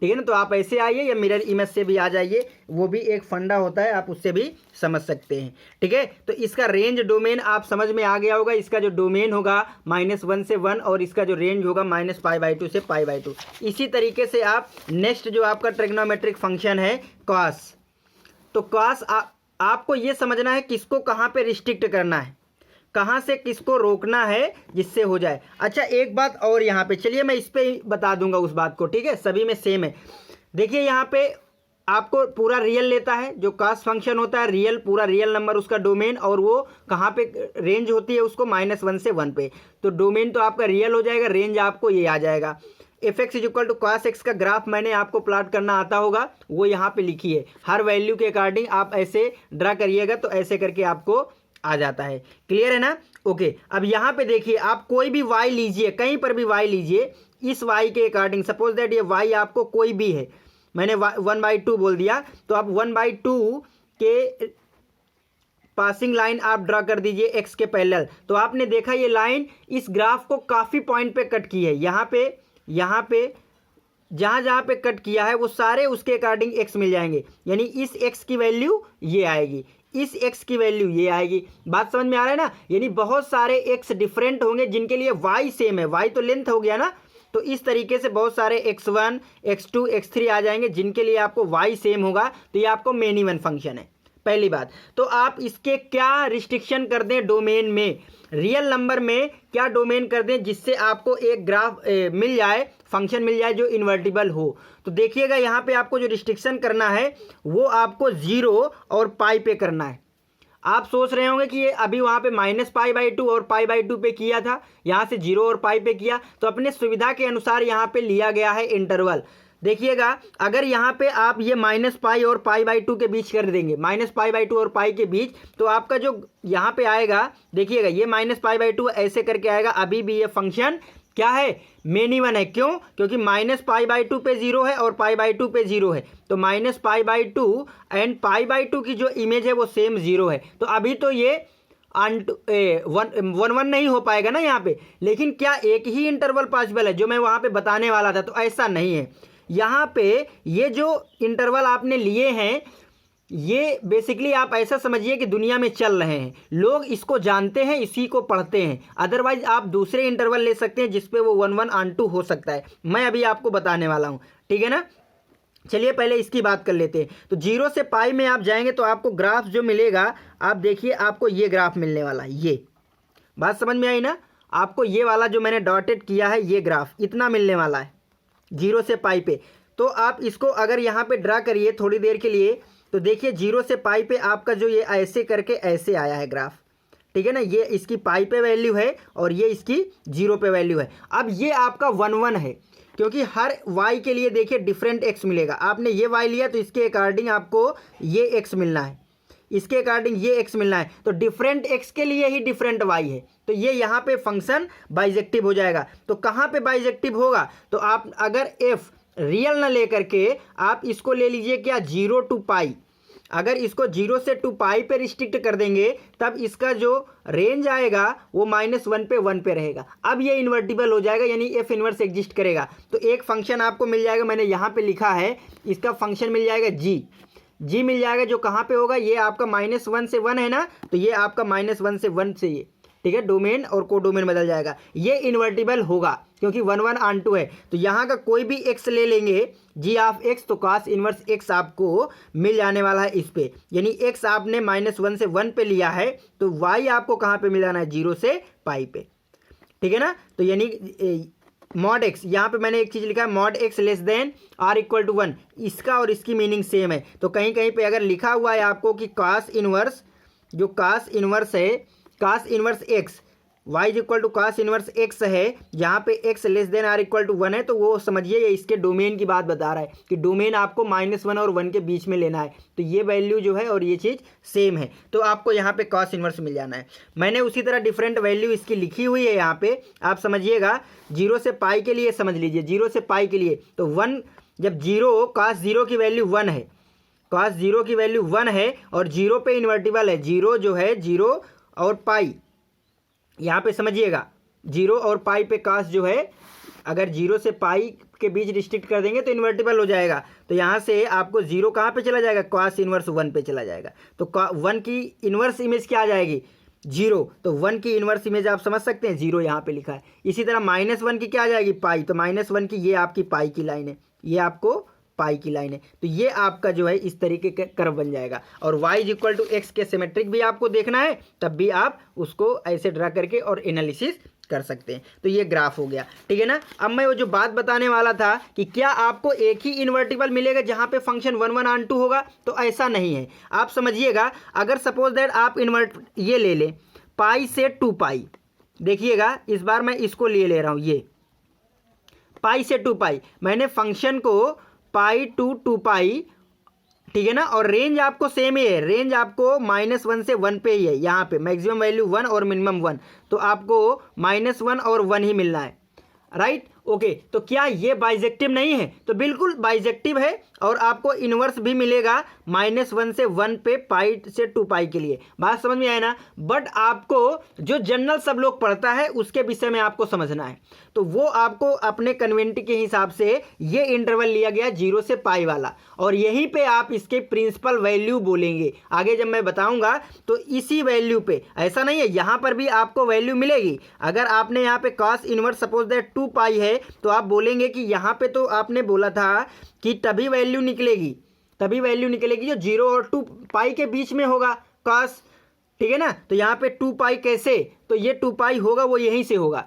ठीक है ना। तो आप ऐसे आइए या मिरर इमेज से भी आ जाइए, वो भी एक फंडा होता है, आप उससे भी समझ सकते हैं, ठीक है। तो इसका रेंज डोमेन आप समझ में आ गया होगा। इसका जो डोमेन होगा -1 से 1, और इसका जो रेंज होगा -π/2 से π/2। इसी तरीके से आप नेक्स्ट जो आपका ट्रिग्नोमेट्रिक फंक्शन है कॉस, तो कॉस आपको ये समझना है किसको कहाँ पे रिस्ट्रिक्ट करना है, कहाँ से किसको रोकना है जिससे हो जाए। अच्छा, एक बात और यहाँ पे, चलिए मैं इस पे बता दूंगा उस बात को, ठीक है, सभी में सेम है। देखिए यहाँ पे आपको पूरा रियल लेता है, जो कास्ट फंक्शन होता है रियल, पूरा रियल नंबर उसका डोमेन, और वो कहाँ पे रेंज होती है उसको -1 से 1 पे। तो डोमेन तो आपका रियल हो जाएगा, रेंज आपको ये आ जाएगा। F x is equal to cos x का ग्राफ मैंने आपको प्लॉट करना आता होगा, वो यहाँ पे लिखिए। हर वैल्यू के अकॉर्डिंग आप ऐसे ड्रा करिएगा तो ऐसे करके आपको आ जाता है। क्लियर है ना? ओके, अब यहाँ पे देखिए, आप कोई भी वाई लीजिए, कहीं पर भी वाई लीजिए, इस वाई के अकॉर्डिंग, सपोज दैट ये वाई आपको कोई भी है, मैंने 1/2 बोल दिया, तो आप 1/2 के पासिंग लाइन आप ड्रा कर दीजिए एक्स के पैरेलल। तो आपने देखा ये लाइन इस ग्राफ को काफ़ी पॉइंट पे कट की है, यहाँ पे जहाँ जहाँ पे कट किया है वो सारे उसके अकॉर्डिंग एक्स मिल जाएंगे, यानी इस एक्स की वैल्यू ये आएगी, इस एक्स की वैल्यू ये आएगी। बात समझ में आ रहा है ना? यानी बहुत सारे एक्स डिफरेंट होंगे जिनके लिए वाई सेम है, वाई तो लेंथ हो गया ना, तो इस तरीके से बहुत सारे x1, x2, x3 आ जाएंगे जिनके लिए आपको y सेम होगा, तो ये आपको मेन इवन फंक्शन है। पहली बात तो आप इसके क्या रिस्ट्रिक्शन कर दें डोमेन में, रियल नंबर में क्या डोमेन कर दें जिससे आपको एक ग्राफ मिल जाए, फंक्शन मिल जाए जो इन्वर्टिबल हो। तो देखिएगा यहाँ पे आपको जो रिस्ट्रिक्शन करना है वो आपको 0 और पाई पे करना है। आप सोच रहे होंगे कि ये अभी वहाँ पे -π/2 और π/2 पे किया था, यहाँ से 0 और पाई पे किया, तो अपने सुविधा के अनुसार यहाँ पे लिया गया है इंटरवल। देखिएगा अगर यहाँ पे आप ये -π और π/2 के बीच कर देंगे, -π/2 और पाई के बीच, तो आपका जो यहाँ पे आएगा, देखिएगा ये -π/2 ऐसे करके आएगा, अभी भी ये फंक्शन क्या है, मेन इवन है। क्यों? क्योंकि -π/2 पे 0 है और π/2 पे 0 है, तो -π/2 एंड π/2 की जो इमेज है वो सेम 0 है। तो अभी तो ये 1 नहीं हो पाएगा ना यहाँ पे, लेकिन क्या एक ही इंटरवल पॉसिबल है जो मैं वहाँ पे बताने वाला था? तो ऐसा नहीं है। यहाँ पे ये जो इंटरवल आपने लिए हैं, ये बेसिकली आप ऐसा समझिए कि दुनिया में चल रहे हैं, लोग इसको जानते हैं, इसी को पढ़ते हैं। अदरवाइज आप दूसरे इंटरवल ले सकते हैं जिसपे वो 1/2 हो सकता है, मैं अभी आपको बताने वाला हूँ, ठीक है ना। चलिए पहले इसकी बात कर लेते हैं। तो 0 से पाई में आप जाएंगे तो आपको ग्राफ जो मिलेगा, आप देखिए आपको ये ग्राफ मिलने वाला है। ये बात समझ में आई ना? आपको ये वाला जो मैंने डॉटेड किया है ये ग्राफ इतना मिलने वाला है 0 से पाई पे। तो आप इसको अगर यहाँ पे ड्रा करिए थोड़ी देर के लिए, तो देखिए 0 से पाई पे आपका जो ये ऐसे करके ऐसे आया है ग्राफ, ठीक है ना। ये इसकी पाई पे वैल्यू है और ये इसकी 0 पे वैल्यू है। अब ये आपका 1 है, क्योंकि हर y के लिए देखिए डिफरेंट x मिलेगा। आपने ये y लिया तो इसके अकॉर्डिंग आपको ये x मिलना है, इसके अकॉर्डिंग ये x मिलना है, तो डिफरेंट x के लिए ही डिफरेंट y है। तो ये यहाँ पे फंक्शन बाइजेक्टिव हो जाएगा। तो कहाँ पे बाइजेक्टिव होगा? तो आप अगर f रियल ना लेकर के आप इसको ले लीजिए क्या, 0 to पाई। अगर इसको 0 से 2 पाई पे रिस्ट्रिक्ट कर देंगे तब इसका जो रेंज आएगा वो -1 पे 1 पे रहेगा। अब ये इन्वर्टिबल हो जाएगा, यानी एफ इनवर्स एग्जिस्ट करेगा। तो एक फंक्शन आपको मिल जाएगा, मैंने यहाँ पे लिखा है, इसका फंक्शन मिल जाएगा जी मिल जाएगा, जो कहाँ पे होगा, ये आपका -1 से 1 है ना, तो ये आपका -1 से 1 से ये, ठीक है, डोमेन और को डोमेन बदल जाएगा। ये इन्वर्टिबल होगा क्योंकि 1/2 है। तो यहाँ का कोई भी x ले लेंगे g(x), तो cos इनवर्स x आपको मिल जाने वाला है इस पे, यानी x आपने -1 से 1 पे लिया है, तो y आपको कहाँ पे मिलाना है, 0 से पाई पे, ठीक है ना। तो यानी मॉड x, यहाँ पे मैंने एक चीज़ लिखा है, mod x less than r equal to 1, इसका और इसकी मीनिंग सेम है। तो कहीं कहीं पे अगर लिखा हुआ है आपको कि cos इनवर्स, जो cos इनवर्स है, cos inverse x, y equal to cos inverse x है, यहाँ पे x less than r equal to 1 है, तो वो समझिए ये इसके डोमेन की बात बता रहा है कि डोमेन आपको -1 और 1 के बीच में लेना है। तो ये वैल्यू जो है और ये चीज़ सेम है, तो आपको यहाँ पे cos इनवर्स मिल जाना है। मैंने उसी तरह डिफरेंट वैल्यू इसकी लिखी हुई है यहाँ पे, आप समझिएगा। 0 से पाई के लिए समझ लीजिए, 0 से पाई के लिए तो 1, जब 0 cos 0 की वैल्यू 1 है, cos 0 की वैल्यू 1 है और 0 पे इन्वर्टिबल है, 0 जो है 0 और पाई, यहाँ पे समझिएगा 0 और पाई पे cos जो है, अगर 0 से पाई के बीच रिस्ट्रिक्ट कर देंगे तो इन्वर्टिबल हो जाएगा। तो यहाँ से आपको 0 कहाँ पे चला जाएगा, cos इनवर्स 1 पे चला जाएगा। तो 1 की इनवर्स इमेज क्या आ जाएगी, 0, तो 1 की इनवर्स इमेज आप समझ सकते हैं, 0 यहाँ पे लिखा है। इसी तरह -1 की क्या आ जाएगी, पाई, तो -1 की ये आपकी पाई की लाइन है, ये आपको पाई की लाइन है। तो ये आपका जो है इस तरीके का कर्व बन जाएगा। और y इक्वल टू x के सिमेट्रिक भी आपको देखना है, तब भी आप उसको ऐसे ड्रा करके और एनालिसिस कर सकते हैं। तो ये ग्राफ हो गया, ठीक है ना। अब मैं वो जो बात बताने वाला था कि क्या आपको एक ही इन्वर्टिबल मिलेगा जहाँ पे फंक्शन 1 1 ऑन 2 होगा, तो ऐसा नहीं है। आप समझिएगा, अगर सपोज दैट आप ये ले लें पाई से 2 पाई, देखिएगा इस बार मैं इसको ले रहा हूँ, ये पाई से 2 पाई, मैंने फंक्शन को पाई टू 2 पाई, ठीक है ना, और रेंज आपको सेम ही है, रेंज आपको -1 से 1 पे ही है, यहाँ पे मैक्सिमम वैल्यू 1 और मिनिमम 1, तो आपको -1 और 1 ही मिलना है, राइट। ओके, तो क्या ये बाइजेक्टिव नहीं है? तो बिल्कुल बाइजेक्टिव है, और आपको इनवर्स भी मिलेगा -1 से 1 पे पाई से 2 पाई के लिए। बात समझ में आए ना। बट आपको जो जनरल सब लोग पढ़ता है उसके विषय में आपको समझना है, तो वो आपको अपने कन्वेंट के हिसाब से ये इंटरवल लिया गया 0 से पाई वाला, और यहीं पे आप इसके प्रिंसिपल वैल्यू बोलेंगे। आगे जब मैं बताऊंगा तो इसी वैल्यू पे, ऐसा नहीं है, यहाँ पर भी आपको वैल्यू मिलेगी। अगर आपने यहाँ पे cos इनवर्स सपोज दैट 2 पाई है, तो आप बोलेंगे कि यहाँ पे तो आपने बोला था कि तभी वैल्यू निकलेगी जो 0 और 2 पाई के बीच में होगा cos, ठीक है ना। तो यहाँ पे 2 पाई कैसे, तो ये 2 पाई होगा वो यहीं से होगा।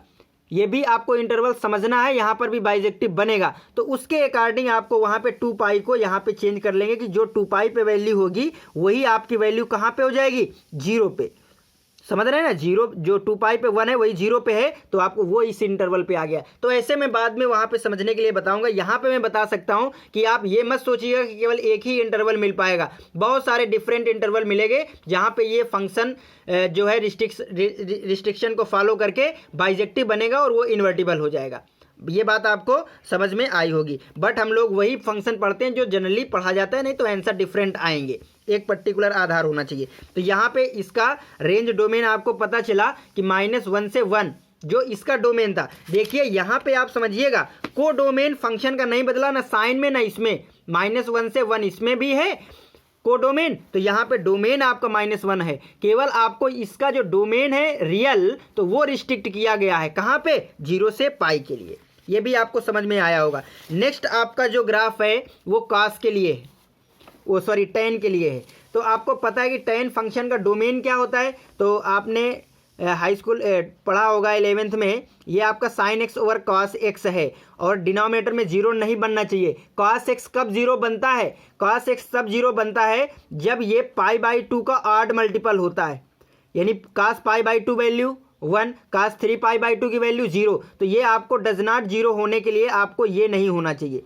ये भी आपको इंटरवल समझना है, यहाँ पर भी बाइजेक्टिव बनेगा, तो उसके अकॉर्डिंग आपको वहाँ पे 2 पाई को यहाँ पे चेंज कर लेंगे कि जो 2 पाई पे वैल्यू होगी वही आपकी वैल्यू कहाँ पे हो जाएगी, 0 पे। समझ रहे हैं ना, 0 जो 2 पाई पे 1 है वही 0 पे है, तो आपको वो इस इंटरवल पे आ गया। तो ऐसे मैं बाद में वहाँ पे समझने के लिए बताऊंगा। यहाँ पे मैं बता सकता हूँ कि आप ये मत सोचिएगा कि केवल एक ही इंटरवल मिल पाएगा, बहुत सारे डिफरेंट इंटरवल मिलेंगे जहाँ पे ये फंक्शन जो है रिस्ट्रिक्शन को फॉलो करके बाइजेक्टिव बनेगा और वो इन्वर्टिबल हो जाएगा। ये बात आपको समझ में आई होगी। बट हम लोग वही फंक्शन पढ़ते हैं जो जनरली पढ़ा जाता है, नहीं तो आंसर डिफरेंट आएंगे, एक पर्टिकुलर आधार होना चाहिए। तो यहाँ पे इसका रेंज डोमेन आपको पता चला कि -1 से 1 जो इसका डोमेन था। देखिए यहाँ पे आप समझिएगा, को डोमेन फंक्शन का नहीं बदला, ना साइन में ना इसमें, -1 से 1 इसमें भी है को डोमेन, तो यहाँ पे डोमेन आपका -1 है। केवल आपको इसका जो डोमेन है रियल, तो वो रिस्ट्रिक्ट किया गया है कहाँ पे, 0 से पाई के लिए। ये भी आपको समझ में आया होगा। नेक्स्ट आपका जो ग्राफ है वो cos के लिए है, वो सॉरी tan के लिए है। तो आपको पता है कि tan फंक्शन का डोमेन क्या होता है, तो आपने हाई स्कूल पढ़ा होगा 11th में, ये आपका sin x over cos x है, और डिनोमिनेटर में 0 नहीं बनना चाहिए। cos x कब 0 बनता है, cos x तब 0 बनता है जब ये π/2 का ऑड मल्टीपल होता है, यानी cos π/2 वैल्यू 1, cos 3 π/2 की वैल्यू 0। तो ये आपको डज नॉट 0 होने के लिए आपको ये नहीं होना चाहिए,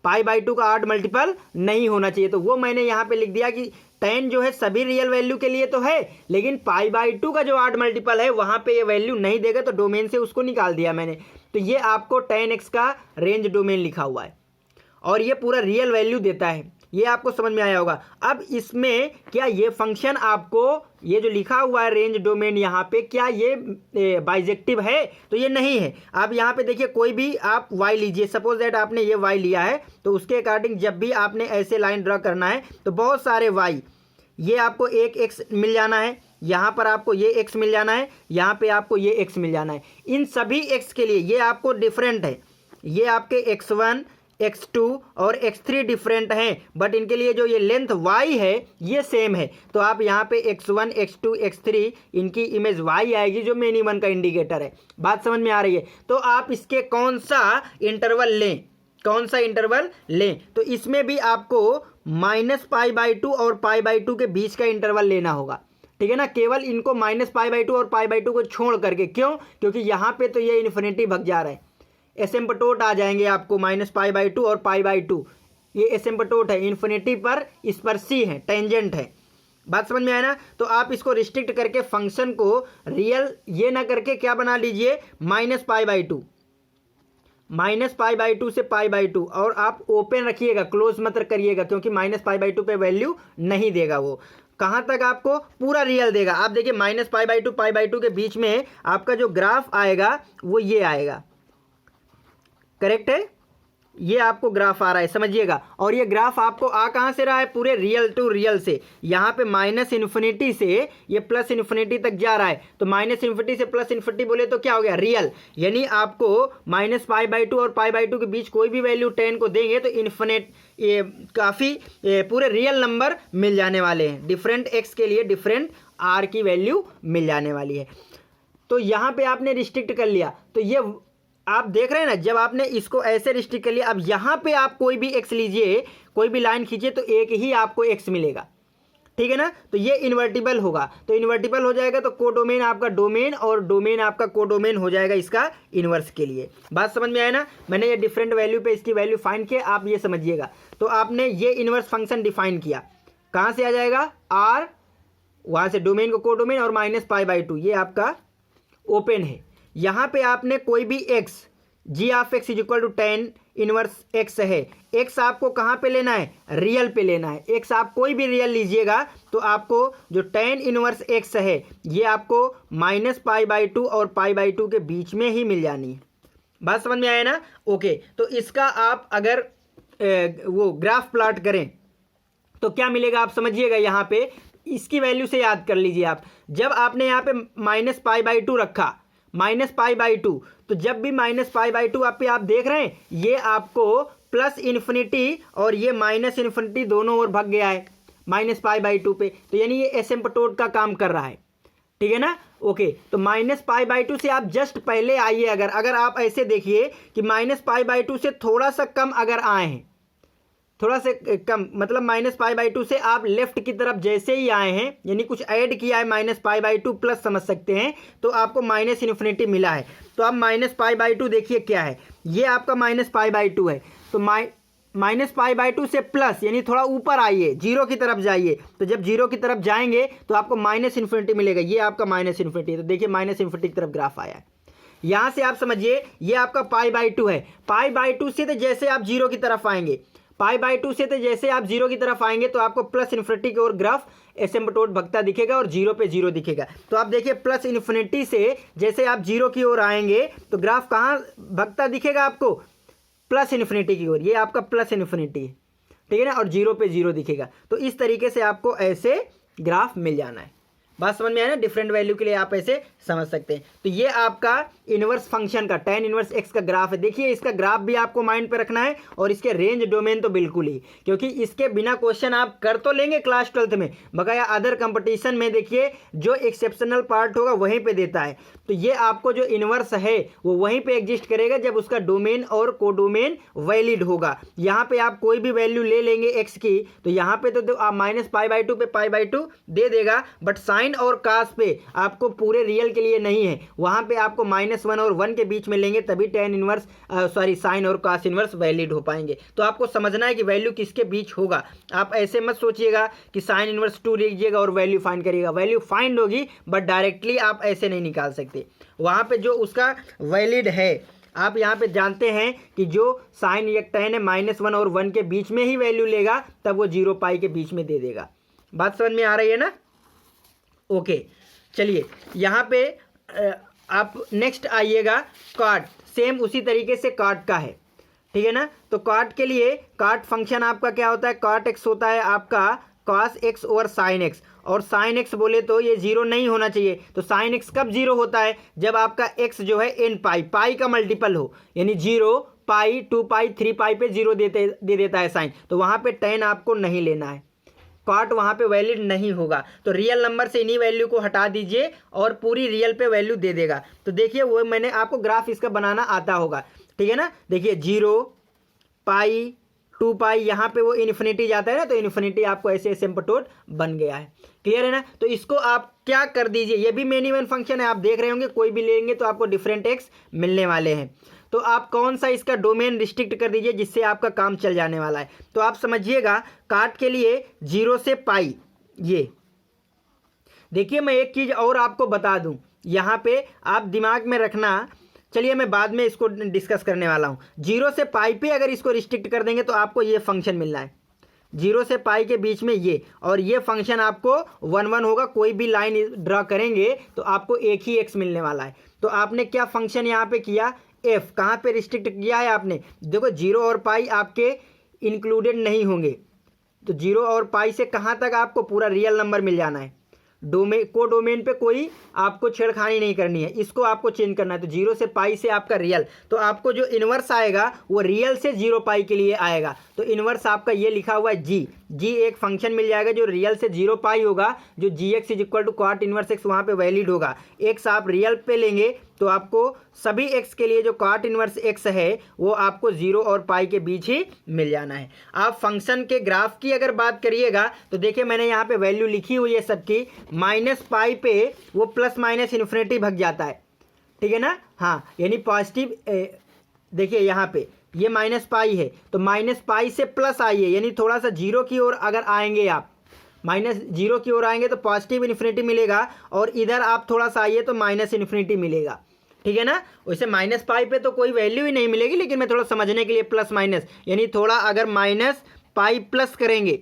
π/2 का ऑड मल्टीपल नहीं होना चाहिए। तो वो मैंने यहाँ पे लिख दिया कि tan जो है सभी रियल वैल्यू के लिए तो है, लेकिन π/2 का जो ऑड मल्टीपल है वहाँ पे ये वैल्यू नहीं देगा, तो डोमेन से उसको निकाल दिया मैंने। तो ये आपको tan x का रेंज डोमेन लिखा हुआ है, और ये पूरा रियल वैल्यू देता है। ये आपको समझ में आया होगा। अब इसमें क्या ये फंक्शन आपको ये जो लिखा हुआ है रेंज डोमेन यहाँ पे, क्या ये बाइजेक्टिव है, तो ये नहीं है। आप यहाँ पे देखिए, कोई भी आप y लीजिए, सपोज दैट आपने ये y लिया है, तो उसके अकॉर्डिंग जब भी आपने ऐसे लाइन ड्रा करना है तो बहुत सारे y, ये आपको एक x मिल जाना है, यहाँ पर आपको ये x मिल जाना है, यहाँ पे आपको ये x मिल जाना है। इन सभी x के लिए ये आपको डिफरेंट है, ये आपके x1 x2 और x3 डिफरेंट हैं, बट इनके लिए जो ये लेंथ y है ये सेम है। तो आप यहाँ पे x1 x2 x3 इनकी इमेज y आएगी, जो मिनिमम का इंडिकेटर है। बात समझ में आ रही है। तो आप इसके कौन सा इंटरवल लें, तो इसमें भी आपको -π/2 और π/2 के बीच का इंटरवल लेना होगा, ठीक है ना। केवल इनको -π/2 और π/2 को छोड़ करके, क्यों, क्योंकि यहाँ पे तो ये इन्फिनिटी भग जा रहा है, एसिम्पटोट आ जाएंगे आपको -π/2 और π/2, ये एसिम्पटोट है, इन्फिनिटी पर स्पर्शी है, टेंजेंट है। बात समझ में आया ना। तो आप इसको रिस्ट्रिक्ट करके फंक्शन को रियल ये ना करके क्या बना लीजिए, -π/2 से π/2, और आप ओपन रखिएगा, क्लोज मत करिएगा, क्योंकि -π/2 पे वैल्यू नहीं देगा। वो कहाँ तक आपको पूरा रियल देगा। आप देखिए -π/2 π/2 के बीच में आपका जो ग्राफ आएगा वो ये आएगा, करेक्ट है, ये आपको ग्राफ आ रहा है, समझिएगा। और ये ग्राफ आपको आ कहाँ से रहा है, पूरे रियल टू रियल से। यहाँ पे -∞ से ये +∞ तक जा रहा है, तो -∞ से +∞ बोले तो क्या हो गया, रियल। यानी आपको -π/2 और π/2 के बीच कोई भी वैल्यू 10 को देंगे तो इन्फिनिट ये काफ़ी पूरे रियल नंबर मिल जाने वाले हैं। डिफरेंट x के लिए डिफरेंट r की वैल्यू मिल जाने वाली है। तो यहाँ पे आपने रिस्ट्रिक्ट कर लिया, तो ये आप देख रहे हैं ना, जब आपने इसको ऐसे रिस्ट्रिक्ट कर लिया, अब यहाँ पे आप कोई भी एक्स लीजिए, कोई भी लाइन खींचिए, तो एक ही आपको एक्स मिलेगा, ठीक है ना। तो ये इन्वर्टिबल होगा, तो इन्वर्टिबल हो जाएगा तो कोडोमेन आपका डोमेन और डोमेन आपका कोडोमेन हो जाएगा इसका इन्वर्स के लिए। बात समझ में आया ना, मैंने ये डिफरेंट वैल्यू पे इसकी वैल्यू फाइंड किया, आप ये समझिएगा। तो आपने ये इन्वर्स फंक्शन डिफाइन किया, कहाँ से आ जाएगा, आर, वहाँ से डोमेन को कोडोमेन और -π/2, ये आपका ओपन है। यहाँ पे आपने कोई भी x, g of x is equal to tan inverse x है, एक्स आपको कहाँ पे लेना है, रियल पे लेना है। एक्स आप कोई भी रियल लीजिएगा तो आपको जो tan इनवर्स एक्स है ये आपको -π/2 और π/2 के बीच में ही मिल जानी है। बात समझ में आया ना, ओके। तो इसका आप अगर वो ग्राफ प्लॉट करें तो क्या मिलेगा आप समझिएगा। यहाँ पे इसकी वैल्यू से याद कर लीजिए आप, जब आपने यहाँ पे -π/2 रखा, -π/2, तो जब भी -π/2 आप देख रहे हैं ये आपको प्लस इन्फिनिटी और ये -इन्फिनिटी दोनों ओर भाग गया है -π/2 पे, तो यानी ये एसिम्पटोट का काम कर रहा है, ठीक है ना, ओके। तो -π/2 से आप जस्ट पहले आइए, अगर आप ऐसे देखिए कि -π/2 से थोड़ा सा कम अगर आए हैं, थोड़ा से कम मतलब -π/2 से आप लेफ्ट की तरफ जैसे ही आए हैं, यानी कुछ ऐड किया है -π/2 प्लस समझ सकते हैं, तो आपको -इन्फिनिटी मिला है। तो आप -π/2 देखिए क्या है, ये आपका -π/2 है, तो -π/2 से प्लस यानी थोड़ा ऊपर आइए, जीरो की तरफ जाइए, तो जब जीरो की तरफ जाएंगे तो आपको -इन्फिनिटी मिलेगा, ये आपका -इन्फिनिटी। तो देखिए -इन्फिनिटी की तरफ ग्राफ आया है। यहाँ से आप समझिए ये आपका π/2 है, π/2 से तो जैसे आप जीरो की तरफ आएंगे, π/2 से तो जैसे आप जीरो की तरफ आएंगे तो आपको प्लस इन्फिनिटी की ओर ग्राफ एसिम्पटोट भगता दिखेगा और जीरो पे जीरो दिखेगा। तो आप देखिए प्लस इन्फिनिटी से जैसे आप जीरो की ओर आएंगे तो ग्राफ कहाँ भगता दिखेगा आपको, प्लस इन्फिनिटी की ओर, ये आपका प्लस इन्फिनिटी है, ठीक है ना, और जीरो पे जीरो दिखेगा। तो इस तरीके से आपको ऐसे ग्राफ मिल जाना है। बात समझ में आया ना, डिफरेंट वैल्यू के लिए आप ऐसे समझ सकते हैं। तो ये आपका इनवर्स फंक्शन का tan इनवर्स x का ग्राफ है। देखिए इसका ग्राफ भी आपको माइंड पे रखना है और इसके रेंज डोमेन तो बिल्कुल ही, क्योंकि इसके बिना क्वेश्चन आप कर तो लेंगे क्लास 12th में, बकाया अदर कंपटीशन में देखिए जो एक्सेप्शनल पार्ट होगा वहीं पे देता है। तो ये आपको जो इनवर्स है वो वहीं पे एग्जिस्ट करेगा जब उसका डोमेन और कोडोमेन वैलिड होगा। यहाँ पे आप कोई भी वैल्यू ले लेंगे एक्स की, तो यहाँ पे तो आप -π/2 पे π/2 दे देगा, बट साइन और कास पे आपको पूरे रियल के लिए नहीं है, वहाँ पे आपको -1 और 1 के बीच में लेंगे तभी tan इनवर्स साइन और कास इनवर्स वैलिड हो पाएंगे। तो आपको समझना है कि वैल्यू किसके बीच होगा। आप ऐसे मत सोचिएगा कि साइन इनवर्स 2 लीजिएगा और वैल्यू फाइंड करिएगा, वैल्यू फाइंड होगी बट डायरेक्टली आप ऐसे नहीं निकाल सकते। वहाँ पे जो उसका वैलिड है, आप यहाँ पे जानते हैं कि जो साइन या tan है -1 और 1 के बीच में ही वैल्यू लेगा, तब वो 0 पाई के बीच में दे देगा। बात समझ में आ रही है ना, ओके। चलिए यहाँ पे आप नेक्स्ट आइएगा, काट, सेम उसी तरीके से काट का है, ठीक है ना। तो काट के लिए काट फंक्शन आपका क्या होता है, काट एक्स होता है आपका cos x over sine x, और साइन एक्स बोले तो ये जीरो नहीं होना चाहिए। तो साइन एक्स कब जीरो होता है, जब आपका x जो है n पाई का मल्टीपल हो, यानी 0 पाई 2 पाई 3 पाई पे जीरो दे देता है साइन, तो वहाँ पे tan आपको नहीं लेना है, कॉट वहाँ पे वैलिड नहीं होगा। तो रियल नंबर से इन्हीं वैल्यू को हटा दीजिए और पूरी रियल पे वैल्यू दे देगा। तो देखिए वो मैंने आपको ग्राफ इसका बनाना आता होगा, ठीक है ना। देखिए 0 पाई 2 पाई यहाँ पे वो इन्फिनिटी जाता है ना, तो इन्फिनिटी आपको ऐसे एसिम्पटोट बन गया है, क्लियर है ना। तो इसको आप क्या कर दीजिए, ये भी मेन इवन फंक्शन है, आप देख रहे होंगे कोई भी लेंगे तो आपको डिफरेंट एक्स मिलने वाले हैं। तो आप कौन सा इसका डोमेन रिस्ट्रिक्ट कर दीजिए जिससे आपका काम चल जाने वाला है। तो आप समझिएगा काट के लिए 0 से पाई, ये देखिए मैं एक चीज़ और आपको बता दूं, यहाँ पे आप दिमाग में रखना, चलिए मैं बाद में इसको डिस्कस करने वाला हूँ। 0 से पाई पे अगर इसको रिस्ट्रिक्ट कर देंगे तो आपको ये फंक्शन मिलना है, 0 से पाई के बीच में ये, और ये फंक्शन आपको 1 होगा। कोई भी लाइन ड्रा करेंगे तो आपको एक ही एक्स मिलने वाला है। तो आपने क्या फंक्शन यहाँ पे किया, एफ कहाँ पे रिस्ट्रिक्ट किया है आपने, देखो 0 और पाई आपके इंक्लूडेड नहीं होंगे, तो 0 और पाई से कहाँ तक आपको पूरा रियल नंबर मिल जाना है। को डोमेन पे कोई आपको छेड़खानी नहीं करनी है, इसको आपको चेंज करना है। तो 0 से पाई से आपका रियल, तो आपको जो इन्वर्स आएगा वो रियल से 0 पाई के लिए आएगा। तो इन्वर्स आपका ये लिखा हुआ है जी एक फंक्शन मिल जाएगा जो रियल से 0 पाई होगा, जो G X is equal to cot inverse X वहाँ पे वैलिड होगा। एक्स आप रियल पे लेंगे तो आपको सभी एक्स के लिए जो कॉट इन्वर्स एक्स है वो आपको 0 और पाई के बीच ही मिल जाना है। आप फंक्शन के ग्राफ की अगर बात करिएगा तो देखिए मैंने यहाँ पे वैल्यू लिखी हुई है सबकी, माइनस पाई पे वो प्लस माइनस इन्फिनिटी भग जाता है, ठीक है ना। हाँ, यानी पॉजिटिव, देखिए यहाँ पे ये माइनस पाई है तो माइनस पाई से प्लस आइए, यानी थोड़ा सा 0 की ओर अगर आएंगे आप, -0 की ओर आएंगे तो पॉजिटिव इन्फिनिटी मिलेगा, और इधर आप थोड़ा सा आइए तो माइनस इन्फिनिटी मिलेगा, ठीक है ना। वैसे माइनस पाई पे तो कोई वैल्यू ही नहीं मिलेगी, लेकिन मैं थोड़ा समझने के लिए प्लस माइनस, यानी थोड़ा अगर माइनस पाई प्लस करेंगे,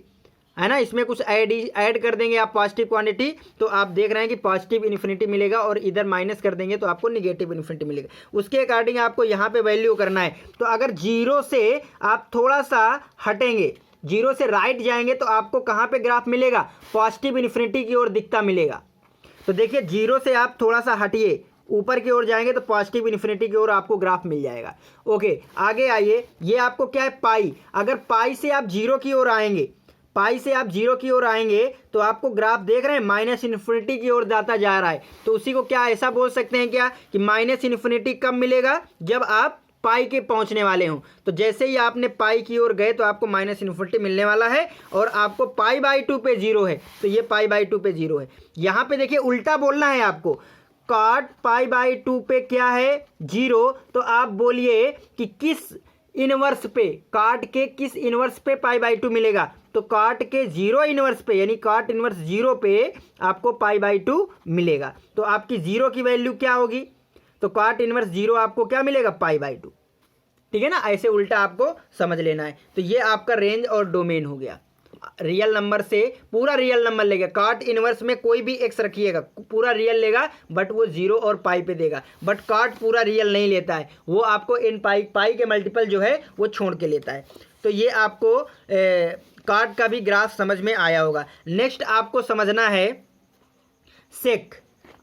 है ना, इसमें कुछ ऐड कर देंगे आप पॉजिटिव क्वांटिटी, तो आप देख रहे हैं कि पॉजिटिव इन्फिनिटी मिलेगा, और इधर माइनस कर देंगे तो आपको निगेटिव इन्फिनिटी मिलेगा। उसके अकॉर्डिंग आपको यहाँ पे वैल्यू करना है। तो अगर 0 से आप थोड़ा सा हटेंगे, 0 से राइट जाएंगे तो आपको कहाँ पे ग्राफ मिलेगा, पॉजिटिव इन्फिनिटी की ओर दिखता मिलेगा। तो देखिए 0 से आप थोड़ा सा हटिए, ऊपर की ओर जाएंगे तो पॉजिटिव इन्फिनिटी की ओर आपको ग्राफ मिल जाएगा। ओके, आगे आइए, ये आपको क्या है, पाई। अगर पाई से आप 0 की ओर आएंगे, पाई से आप 0 की ओर आएंगे तो आपको ग्राफ देख रहे हैं माइनस इन्फिनिटी की ओर जाता जा रहा है। तो उसी को क्या ऐसा बोल सकते हैं क्या कि माइनस इन्फिनिटी कब मिलेगा, जब आप पाई के पहुंचने वाले हों। तो जैसे ही आपने पाई की ओर गए तो आपको माइनस इन्फिनिटी मिलने वाला है, और आपको पाई बाई 2 पे 0 है, तो ये पाई बाई 2 पे 0 है। यहाँ पे देखिए उल्टा बोलना है आपको, कॉट पाई बाई 2 पे क्या है, 0, तो आप बोलिए कि किस इनवर्स पे, कॉट के किस इनवर्स पे पाई बाई 2 मिलेगा, तो कॉट के 0 इनवर्स पे, यानी कॉट इनवर्स 0 पे आपको पाई बाई 2 मिलेगा। तो आपकी 0 की वैल्यू क्या होगी, तो कॉट इनवर्स 0 आपको क्या मिलेगा, पाई बाई 2, ठीक है ना। ऐसे उल्टा आपको समझ लेना है। तो ये आपका रेंज और डोमेन हो गया। रियल नंबर से पूरा रियल नंबर लेगा, कॉट इनवर्स में कोई भी एक्स रखिएगा पूरा रियल लेगा, बट वो 0 और पाई पे देगा, बट कॉट पूरा रियल नहीं लेता है, वो आपको इन पाई के मल्टीपल जो है वो छोड़ के लेता है। तो ये आपको कॉट का भी ग्राफ समझ में आया होगा। नेक्स्ट आपको समझना है सेक,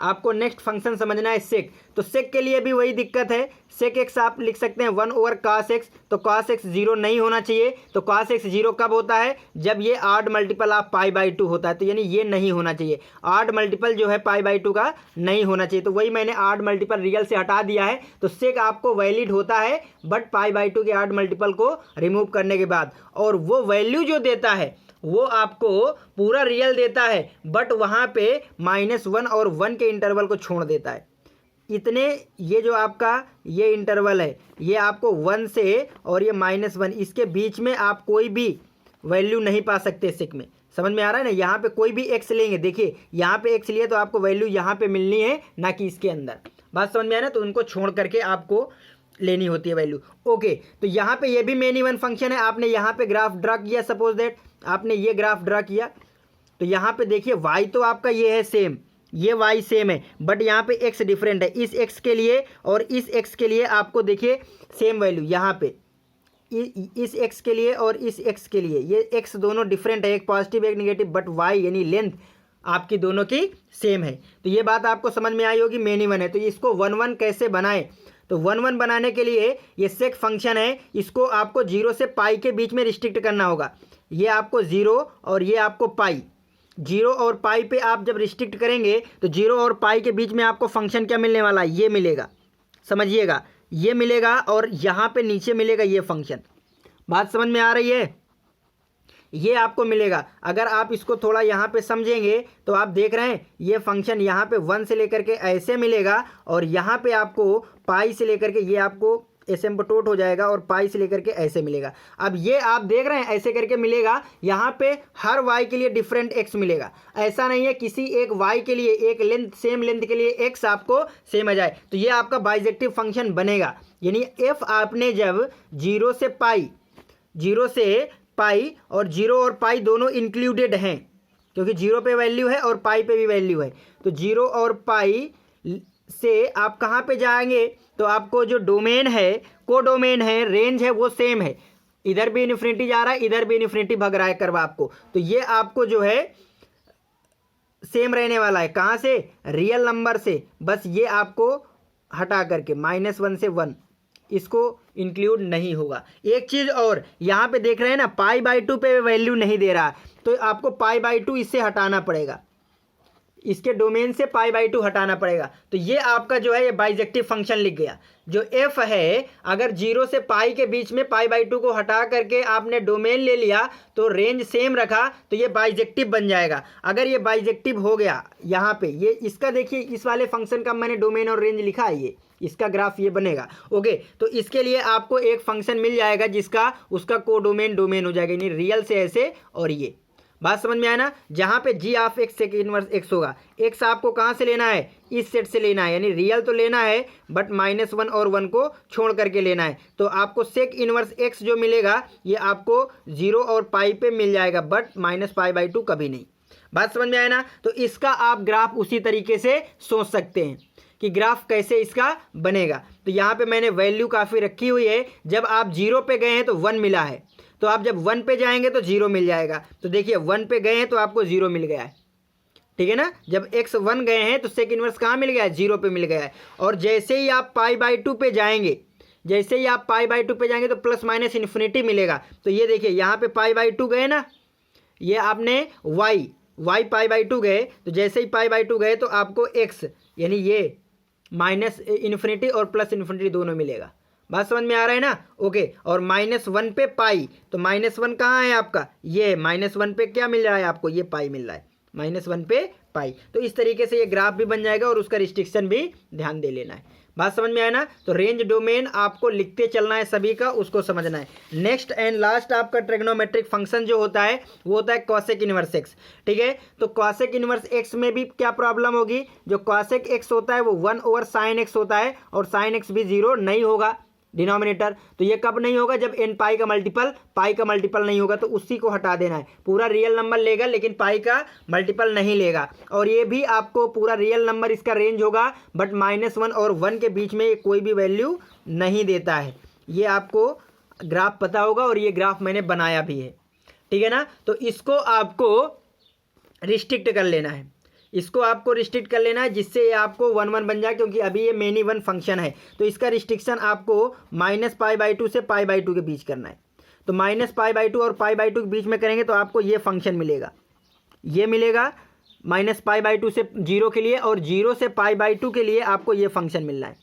आपको नेक्स्ट फंक्शन समझना है सेक। तो सेक के लिए भी वही दिक्कत है, सेक एक्स आप लिख सकते हैं 1 ओवर कॉस एक्स, तो कॉस एक्स 0 नहीं होना चाहिए। तो कॉस एक्स 0 कब होता है, जब ये odd multiple of pi by 2 होता है, तो यानी ये नहीं होना चाहिए, ऑड मल्टीपल जो है पाई बाई 2 का नहीं होना चाहिए। तो वही मैंने ऑड मल्टीपल रियल से हटा दिया है, तो सेक आपको वैलिड होता है बट पाई बाई 2 के ऑड मल्टीपल को रिमूव करने के बाद, और वो वैल्यू जो देता है वो आपको पूरा रियल देता है, बट वहाँ पे -1 और 1 के इंटरवल को छोड़ देता है। इतने, ये जो आपका ये इंटरवल है ये आपको 1 से और ये -1, इसके बीच में आप कोई भी वैल्यू नहीं पा सकते सेक में। समझ में आ रहा है ना। यहाँ पे कोई भी एक्स लेंगे, देखिए यहाँ पे एक्स लिए तो आपको वैल्यू यहाँ पे मिलनी है, ना कि इसके अंदर। बात समझ में आ रहा है। तो उनको छोड़ करके आपको लेनी होती है वैल्यू। ओके, तो यहाँ पे ये भी मेन इवन फंक्शन है। आपने यहाँ पे ग्राफ ड्रा किया, सपोज दैट आपने ये ग्राफ ड्रा किया, तो यहाँ पे देखिए वाई तो आपका ये है सेम, ये वाई सेम है, बट यहाँ पे एक्स डिफरेंट है। इस एक्स के लिए और इस एक्स के लिए आपको देखिए सेम वैल्यू, यहाँ पे इस एक्स के लिए और इस एक्स के लिए ये एक्स दोनों डिफरेंट है, एक पॉजिटिव एक निगेटिव, बट वाई यानी लेंथ आपकी दोनों की सेम है। तो ये बात आपको समझ में आई होगी, मेन इवन है। तो इसको 1 कैसे बनाए, तो 1 बनाने के लिए ये सेक फंक्शन है, इसको आपको 0 से पाई के बीच में रिस्ट्रिक्ट करना होगा। ये आपको 0 और ये आपको पाई, 0 और पाई पे आप जब रिस्ट्रिक्ट करेंगे तो 0 और पाई के बीच में आपको फंक्शन क्या मिलने वाला है, ये मिलेगा, समझिएगा, ये मिलेगा, और यहाँ पे नीचे मिलेगा ये फंक्शन। बात समझ में आ रही है, ये आपको मिलेगा। अगर आप इसको थोड़ा यहाँ पे समझेंगे तो आप देख रहे हैं ये फंक्शन यहाँ पे 1 से लेकर के ऐसे मिलेगा, और यहाँ पे आपको पाई से लेकर के ये आपको एसिम्पटोट हो जाएगा, और पाई से लेकर के ऐसे मिलेगा। अब ये आप देख रहे हैं ऐसे करके मिलेगा, यहाँ पे हर वाई के लिए डिफरेंट एक्स मिलेगा। ऐसा नहीं है किसी एक वाई के लिए एक लेंथ, सेम लेंथ के लिए एक्स आपको सेम आ जाए। तो ये आपका बाइजेक्टिव फंक्शन बनेगा। यानी एफ आपने जब 0 से पाई और 0 और पाई दोनों इंक्लूडेड हैं, क्योंकि 0 पे वैल्यू है और पाई पे भी वैल्यू है, तो 0 और पाई से आप कहाँ पे जाएंगे, तो आपको जो डोमेन है, को डोमेन है, रेंज है, वो सेम है। इधर भी इन्फिनिटी जा रहा है, इधर भी इन्फिनिटी भग रहा है करवा आपको। तो ये आपको जो है सेम रहने वाला है, कहाँ से, रियल नंबर से, बस ये आपको हटा करके -1 से 1 इसको इंक्लूड नहीं होगा। एक चीज़ और यहाँ पे देख रहे हैं ना π/2 पे वैल्यू नहीं दे रहा, तो आपको π/2 इससे हटाना पड़ेगा, इसके डोमेन से π/2 हटाना पड़ेगा। तो ये आपका जो है ये बाइजेक्टिव फंक्शन लिख गया। जो f है अगर 0 से पाई के बीच में π/2 को हटा करके आपने डोमेन ले लिया तो रेंज सेम रखा तो ये बाइजेक्टिव बन जाएगा। अगर ये बाइजेक्टिव हो गया यहाँ पे, ये इसका देखिए इस वाले फंक्शन का मैंने डोमेन और रेंज लिखा है, ये इसका ग्राफ ये बनेगा। ओके, तो इसके लिए आपको एक फंक्शन मिल जाएगा जिसका उसका कोडोमेन डोमेन हो जाएगा, यानी रियल से ऐसे, और ये बात समझ में आया ना। जहाँ पे G of X sec inverse X होगा, एक्स आपको कहाँ से लेना है, इस सेट से लेना है, यानी रियल तो लेना है बट -1 और 1 को छोड़ करके लेना है। तो आपको सेक इनवर्स एक्स जो मिलेगा ये आपको 0 और पाई पे मिल जाएगा, बट -π/2 कभी नहीं। बात समझ में आया ना। तो इसका आप ग्राफ उसी तरीके से सोच सकते हैं कि ग्राफ कैसे इसका बनेगा। तो यहाँ पे मैंने वैल्यू काफ़ी रखी हुई है। जब आप 0 पे गए हैं तो 1 मिला है, तो आप जब 1 पे जाएंगे तो 0 मिल जाएगा। तो देखिए 1 पे गए हैं तो आपको 0 मिल गया है, ठीक है ना। जब x 1 गए हैं तो सेक इनवर्स कहाँ मिल गया है, 0 पे मिल गया है। और जैसे ही आप π/2 पे जाएंगे, जैसे ही आप π/2 पे जाएंगे तो ±∞ मिलेगा। तो ये देखिए यहाँ पे π/2 गए ना, ये आपने y π/2 गए, तो जैसे ही π/2 गए तो आपको x यानी ये -∞ और +∞ दोनों मिलेगा। बात समझ में आ रहा है ना। ओके, और -1 पे पाई, तो -1 कहाँ है आपका, ये -1 पे क्या मिल रहा है आपको, ये पाई मिल रहा है, -1 पे पाई। तो इस तरीके से ये ग्राफ भी बन जाएगा और उसका रिस्ट्रिक्शन भी ध्यान दे लेना है। बात समझ में आया ना। तो रेंज डोमेन आपको लिखते चलना है सभी का, उसको समझना है। नेक्स्ट एंड लास्ट आपका ट्रिग्नोमेट्रिक फंक्शन जो होता है वो होता है कॉसेक इनवर्स एक्स, ठीक है। तो कॉसेक इनवर्स एक्स में भी क्या प्रॉब्लम होगी, जो कॉसेक एक्स होता है वो 1/sin x होता है, और sin x भी 0 नहीं होगा डिनोमिनेटर। तो ये कब नहीं होगा, जब n पाई का मल्टीपल नहीं होगा, तो उसी को हटा देना है। पूरा रियल नंबर लेगा लेकिन पाई का मल्टीपल नहीं लेगा। और ये भी आपको पूरा रियल नंबर इसका रेंज होगा, बट -1 और 1 के बीच में कोई भी वैल्यू नहीं देता है। ये आपको ग्राफ पता होगा और ये ग्राफ मैंने बनाया भी है, ठीक है ना। तो इसको आपको रिस्ट्रिक्ट कर लेना है, इसको आपको रिस्ट्रिक्ट कर लेना है, जिससे ये आपको 1 बन जाए, क्योंकि अभी ये मेनी वन फंक्शन है। तो इसका रिस्ट्रिक्शन आपको -π/2 से π/2 के बीच करना है। तो -π/2 और π/2 के बीच में करेंगे तो आपको ये फंक्शन मिलेगा, ये मिलेगा -π/2 से 0 के लिए, और 0 से π/2 के लिए आपको ये फंक्शन मिल रहा है।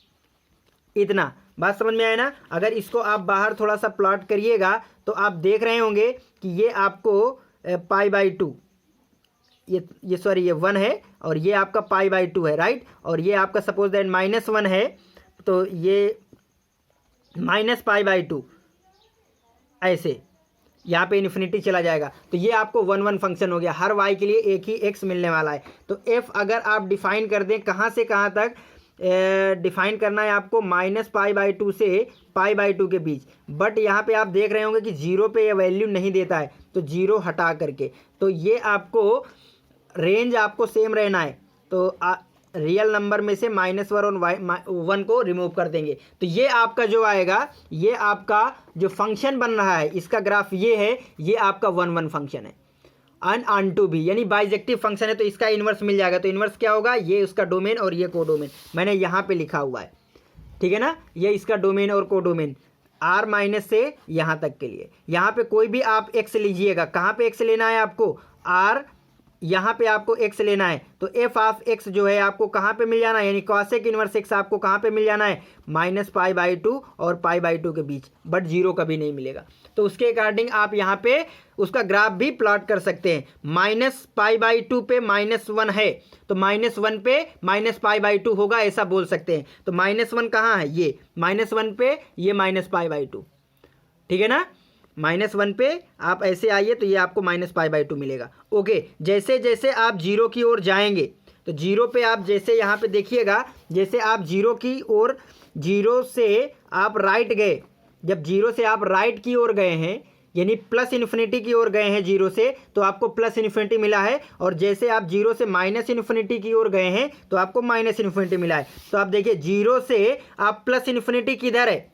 इतना बात समझ में आया ना। अगर इसको आप बाहर थोड़ा सा प्लॉट करिएगा तो आप देख रहे होंगे कि ये आपको π/2, ये सॉरी ये 1 है, और ये आपका π/2 है, राइट। और ये आपका सपोज दैट -1 है, तो ये -π/2 ऐसे यहाँ पे इन्फिनिटी चला जाएगा। तो ये आपको 1 फंक्शन हो गया। हर y के लिए एक ही x मिलने वाला है। तो f अगर आप डिफाइन कर दें, कहाँ से कहाँ तक डिफाइन करना है आपको, -π/2 से π/2 के बीच। बट यहाँ पे आप देख रहे होंगे कि 0 पे ये वैल्यू नहीं देता है, तो 0 हटा करके, तो ये आपको रेंज आपको सेम रहना है। तो रियल नंबर में से -1 और 1 को रिमूव कर देंगे। तो ये आपका जो आएगा, ये आपका जो फंक्शन बन रहा है इसका ग्राफ ये है, ये आपका 1 फंक्शन है। अनटू भी यानी बाइजेक्टिव फंक्शन है, तो इसका इन्वर्स मिल जाएगा। तो इन्वर्स क्या होगा, ये उसका डोमेन और ये कोडोमेन मैंने यहाँ पे लिखा हुआ है, ठीक है ना। ये इसका डोमेन और कोडोमेन r- से यहाँ तक के लिए। यहाँ पे कोई भी आप x लीजिएगा, कहाँ पे x लेना है आपको, r, यहाँ पे आपको x लेना है। तो f ऑफ x जो है आपको कहाँ पे मिल जाना है, यानी कॉसेक इनवर्स x आपको कहाँ पे मिल जाना है, -π/2 और π/2 के बीच, बट 0 कभी नहीं मिलेगा। तो उसके अकॉर्डिंग आप यहाँ पे उसका ग्राफ भी प्लॉट कर सकते हैं। -π/2 पे -1 है, तो -1 पे -π/2 होगा, ऐसा बोल सकते हैं। तो -1 कहाँ है, ये -1 पे, ये -π/2, ठीक है ना। -1 पे आप ऐसे आइए तो ये आपको -π/2 मिलेगा। ओके, जैसे जैसे आप 0 की ओर जाएंगे, तो 0 पे आप जैसे यहाँ पे देखिएगा, जैसे आप 0 की ओर, 0 से आप राइट गए, जब 0 से आप राइट की ओर गए हैं, यानी +∞ की ओर गए हैं 0 से, तो आपको +∞ मिला है। और जैसे आप 0 से -∞ की ओर गए हैं तो आपको -∞ मिला है। तो आप देखिए 0 से आप +∞ किधर है,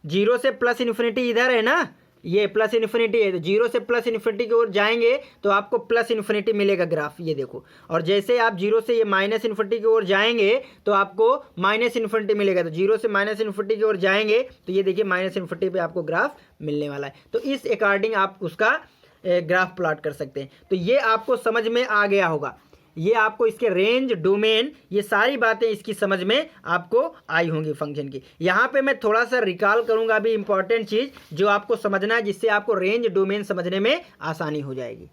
0 से +∞ इधर है ना, ये प्लस इन्फिनिटी है, तो जीरो से प्लस इन्फिनिटी की ओर जाएंगे तो आपको प्लस इन्फिनिटी मिलेगा ग्राफ, ये देखो। और जैसे आप जीरो से ये माइनस इन्फिनिटी की ओर जाएंगे तो आपको माइनस इन्फिनिटी मिलेगा। तो जीरो से माइनस इन्फिनिटी की ओर जाएंगे तो ये देखिए माइनस इन्फिनिटी पे आपको ग्राफ मिलने वाला है। तो इस अकॉर्डिंग आप उसका ग्राफ प्लॉट कर सकते हैं। तो ये आपको समझ में आ गया होगा, ये आपको इसके रेंज, डोमेन, ये सारी बातें इसकी समझ में आपको आई होंगी फंक्शन की। यहाँ पे मैं थोड़ा सा रिकॉल करूँगा अभी इंपॉर्टेंट चीज़ जो आपको समझना है, जिससे आपको रेंज, डोमेन समझने में आसानी हो जाएगी।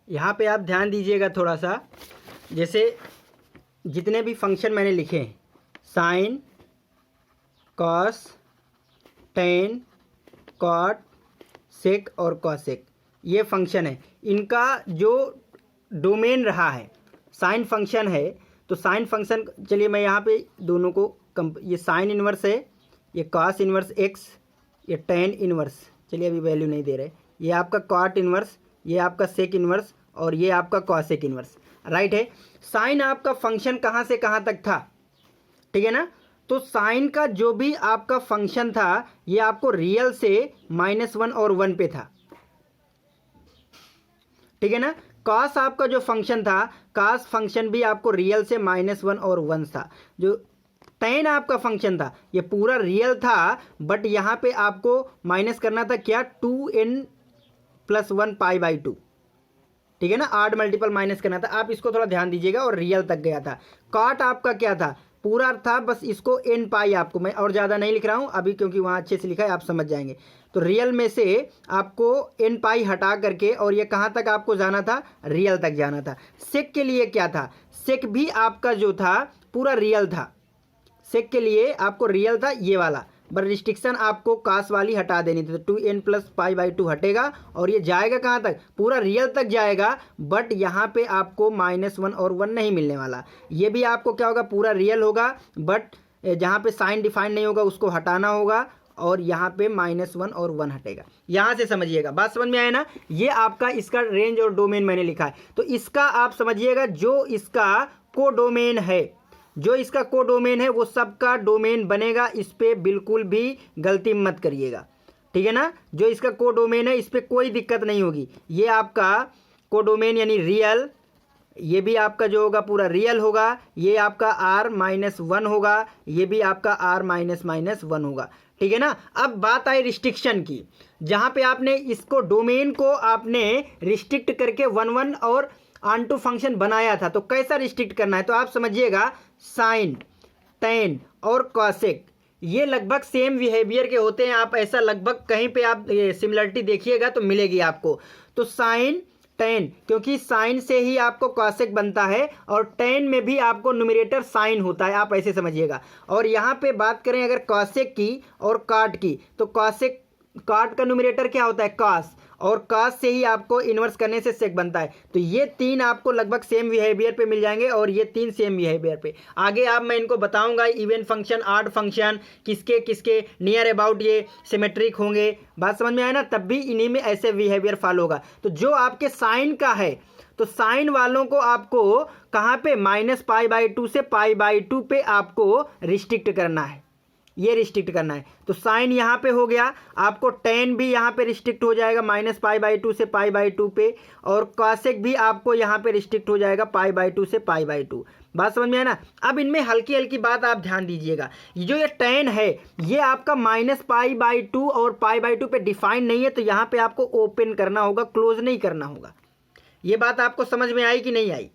यहाँ पे आप ध्यान दीजिएगा थोड़ा सा, जैसे जितने भी फंक्शन मैंने लिखे हैं, साइन, कॉस, टेन, कॉट, सेक और कॉसेक, ये फंक्शन है। इनका जो डोमेन रहा है, साइन फंक्शन है, तो साइन फंक्शन, चलिए मैं यहाँ पे दोनों को ये साइन इन्वर्स है, ये कॉस इन्वर्स एक्स, ये टेन इन्वर्स, चलिए अभी वैल्यू नहीं दे रहे, ये आपका कॉट इन्वर्स, ये आपका सेक इन्वर्स और ये आपका कॉसेक इन्वर्स, राइट है। साइन आपका फंक्शन कहाँ से कहाँ तक था, ठीक है ना। तो साइन का जो भी आपका फंक्शन था ये आपको रियल से -1 और 1 पे था, ठीक है ना। कॉस आपका जो फंक्शन था, कॉस फंक्शन भी आपको रियल से -1 और 1 था। जो टेन आपका फंक्शन था ये पूरा रियल था, बट यहाँ पे आपको माइनस करना था क्या, 2n+1 π/2, ठीक है ना, आड मल्टीपल माइनस करना था। आप इसको थोड़ा ध्यान दीजिएगा, और रियल तक गया था। कॉट आपका क्या था, पूरा था, बस इसको n पाई, आपको मैं और ज़्यादा नहीं लिख रहा हूँ अभी क्योंकि वहाँ अच्छे से लिखा है, आप समझ जाएंगे। तो रियल में से आपको n पाई हटा करके, और ये कहाँ तक आपको जाना था, रियल तक जाना था। सेक के लिए क्या था, सेक भी आपका जो था पूरा रियल था, सेक के लिए आपको रियल था ये वाला, बट रिस्ट्रिक्शन आपको कास वाली हटा देनी थी। तो 2n+ π/2 हटेगा और ये जाएगा कहाँ तक, पूरा रियल तक जाएगा, बट यहाँ पे आपको -1 और 1 नहीं मिलने वाला। ये भी आपको क्या होगा, पूरा रियल होगा, बट जहाँ पे साइन डिफाइन नहीं होगा उसको हटाना होगा, और यहाँ पे -1 और 1 हटेगा। यहाँ से समझिएगा, बात समझ में आए ना। ये आपका इसका रेंज और डोमेन मैंने लिखा है, तो इसका आप समझिएगा जो इसका कोडोमेन है, जो इसका कोडोमेन है वो सबका डोमेन बनेगा, इस पर बिल्कुल भी गलती मत करिएगा, ठीक है ना। जो इसका कोडोमेन है इस पर कोई दिक्कत नहीं होगी। ये आपका कोडोमेन यानी रियल, ये भी आपका जो होगा पूरा रियल होगा, ये आपका r-1 होगा, ये भी आपका r-1 होगा, ठीक है ना। अब बात आई रिस्ट्रिक्शन की, जहाँ पे आपने इसको डोमेन को आपने रिस्ट्रिक्ट करके 1 और ऑनटू फंक्शन बनाया था, तो कैसा रिस्ट्रिक्ट करना है, तो आप समझिएगा साइन, टेन और कॉसेक ये लगभग सेम बिहेवियर के होते हैं। आप ऐसा लगभग कहीं पे आप सिमिलरिटी देखिएगा तो मिलेगी आपको। तो साइन, टेन, क्योंकि साइन से ही आपको कॉसेक बनता है, और टेन में भी आपको न्यूमरेटर साइन होता है, आप ऐसे समझिएगा। और यहाँ पे बात करें अगर कॉसेक की और कॉट की, तो कॉसेक, कॉट का न्यूमरेटर क्या होता है, कॉस, और कॉस से ही आपको इन्वर्स करने से सेक बनता है। तो ये तीन आपको लगभग सेम बिहेवियर पे मिल जाएंगे, और ये तीन सेम बिहेवियर पे। आगे आप मैं इनको बताऊंगा, इवन फंक्शन, ऑड फंक्शन, किसके किसके नियर अबाउट ये सिमेट्रिक होंगे, बात समझ में आए ना, तब भी इन्हीं में ऐसे बिहेवियर फॉलो होगा। तो जो आपके साइन का है, तो साइन वालों को आपको कहाँ पे, -π/2 से π/2 पे आपको रिस्ट्रिक्ट करना है, ये रिस्ट्रिक्ट करना है। तो साइन यहाँ पे हो गया, आपको टेन भी यहाँ पे रिस्ट्रिक्ट हो जाएगा -π/2 से π/2 पे, और कॉसेक भी आपको यहाँ पे रिस्ट्रिक्ट हो जाएगा π/2 से π/2। बात समझ में है ना। अब इनमें हल्की हल्की बात आप ध्यान दीजिएगा, जो ये टेन है ये आपका -π/2 और π/2 पे डिफाइन नहीं है, तो यहाँ पे आपको ओपन करना होगा, क्लोज नहीं करना होगा। ये बात आपको समझ में आई कि नहीं आई,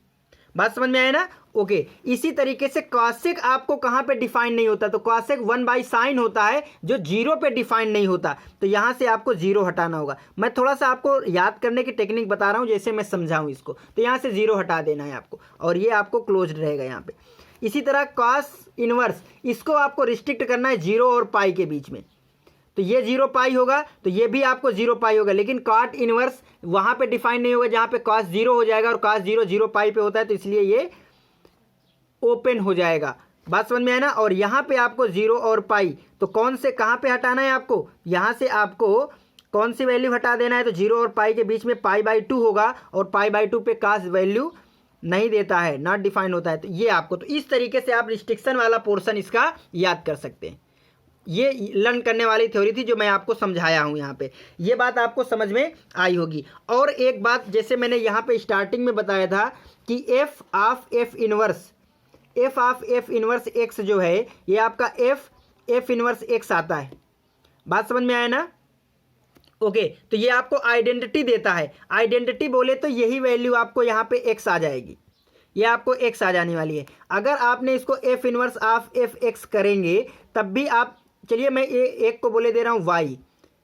बात समझ में आए ना, ओके। इसी तरीके से कॉसेक आपको कहाँ पे डिफाइन नहीं होता, तो कॉसेक 1/sin होता है, जो 0 पे डिफाइन नहीं होता, तो यहाँ से आपको 0 हटाना होगा। मैं थोड़ा सा आपको याद करने की टेक्निक बता रहा हूँ, जैसे मैं समझाऊँ इसको, तो यहाँ से 0 हटा देना है आपको, और ये आपको क्लोज्ड रहेगा यहाँ पे। इसी तरह कॉस इनवर्स, इसको आपको रिस्ट्रिक्ट करना है 0 और पाई के बीच में, तो ये 0 पाई होगा, तो ये भी आपको 0 पाई होगा। लेकिन कॉट इनवर्स वहाँ पे डिफाइन नहीं होगा, जहाँ पे कॉस 0 हो जाएगा, और कॉस 0 पाई पे होता है, तो इसलिए ये ओपन हो जाएगा। बात समझ में आया ना। और यहाँ पे आपको 0 और पाई, तो कौन से कहाँ पे हटाना है आपको, यहाँ से आपको कौन सी वैल्यू हटा देना है, तो 0 और पाई के बीच में π/2 होगा, और π/2 पे कॉस वैल्यू नहीं देता है, नॉट डिफाइन होता है, तो ये आपको, तो इस तरीके से आप रिस्ट्रिक्शन वाला पोर्शन इसका याद कर सकते हैं। ये लर्न करने वाली थ्योरी थी जो मैं आपको समझाया हूँ यहाँ पे। ये बात आपको समझ में आई होगी। और एक बात जैसे मैंने यहाँ पे स्टार्टिंग में बताया था कि F of F inverse x जो है ये आपका एफ इनवर्स एक्स आता है। बात समझ में आया ना? ओके, तो ये आपको आइडेंटिटी देता है। आइडेंटिटी बोले तो यही वैल्यू आपको यहाँ पे एक्स आ जाएगी, ये आपको एक्स आ जाने वाली है। अगर आपने इसको F inverse of F x करेंगे तब भी आप, चलिए मैं एक को बोले दे रहा हूँ वाई,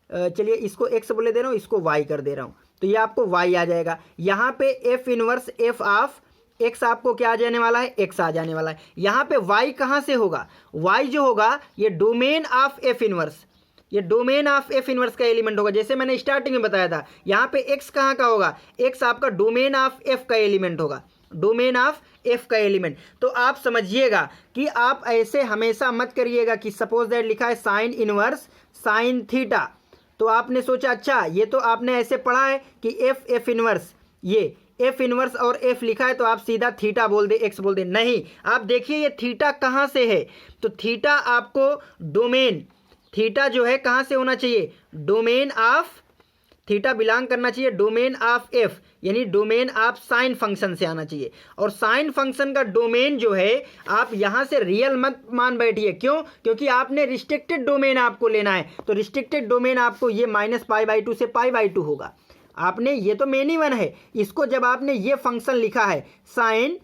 चलिए इसको एक्स बोले दे रहा हूँ, इसको वाई कर दे रहा हूँ, तो ये आपको वाई आ जाएगा। यहाँ पे F inverse F of x आपको क्या आ जाने वाला है? एक्स आ जाने वाला है। यहाँ पे वाई कहाँ से होगा? वाई जो होगा ये डोमेन ऑफ एफ इनवर्स, ये डोमेन ऑफ एफ इनवर्स का एलिमेंट होगा। जैसे मैंने स्टार्टिंग में बताया था, यहाँ पे एक्स कहाँ का होगा? एक्स आपका डोमेन ऑफ एफ का एलिमेंट होगा, डोमेन ऑफ एफ का एलिमेंट। तो आप समझिएगा कि आप ऐसे हमेशा मत करिएगा कि सपोज दैट लिखा है साइन इनवर्स साइन थीटा, तो आपने सोचा अच्छा ये तो आपने ऐसे पढ़ा है कि एफ इनवर्स, ये एफ इनवर्स और एफ लिखा है तो आप सीधा थीटा बोल दे, एक्स बोल दे। नहीं, आप देखिए ये थीटा कहाँ से है, तो थीटा आपको डोमेन, थीटा जो है कहाँ से होना चाहिए? डोमेन ऑफ, थीटा बिलोंग करना चाहिए डोमेन ऑफ एफ, यानी डोमेन ऑफ साइन फंक्शन से आना चाहिए। और साइन फंक्शन का डोमेन जो है आप यहाँ से रियल मत मान बैठिए। क्यों? क्योंकि आपने रिस्ट्रिक्टेड डोमेन आपको लेना है, तो रिस्ट्रिक्टेड डोमेन आपको ये -π/2 से π/2 होगा। आपने ये तो मेन ही वन है, इसको जब आपने ये फंक्शन लिखा है साइन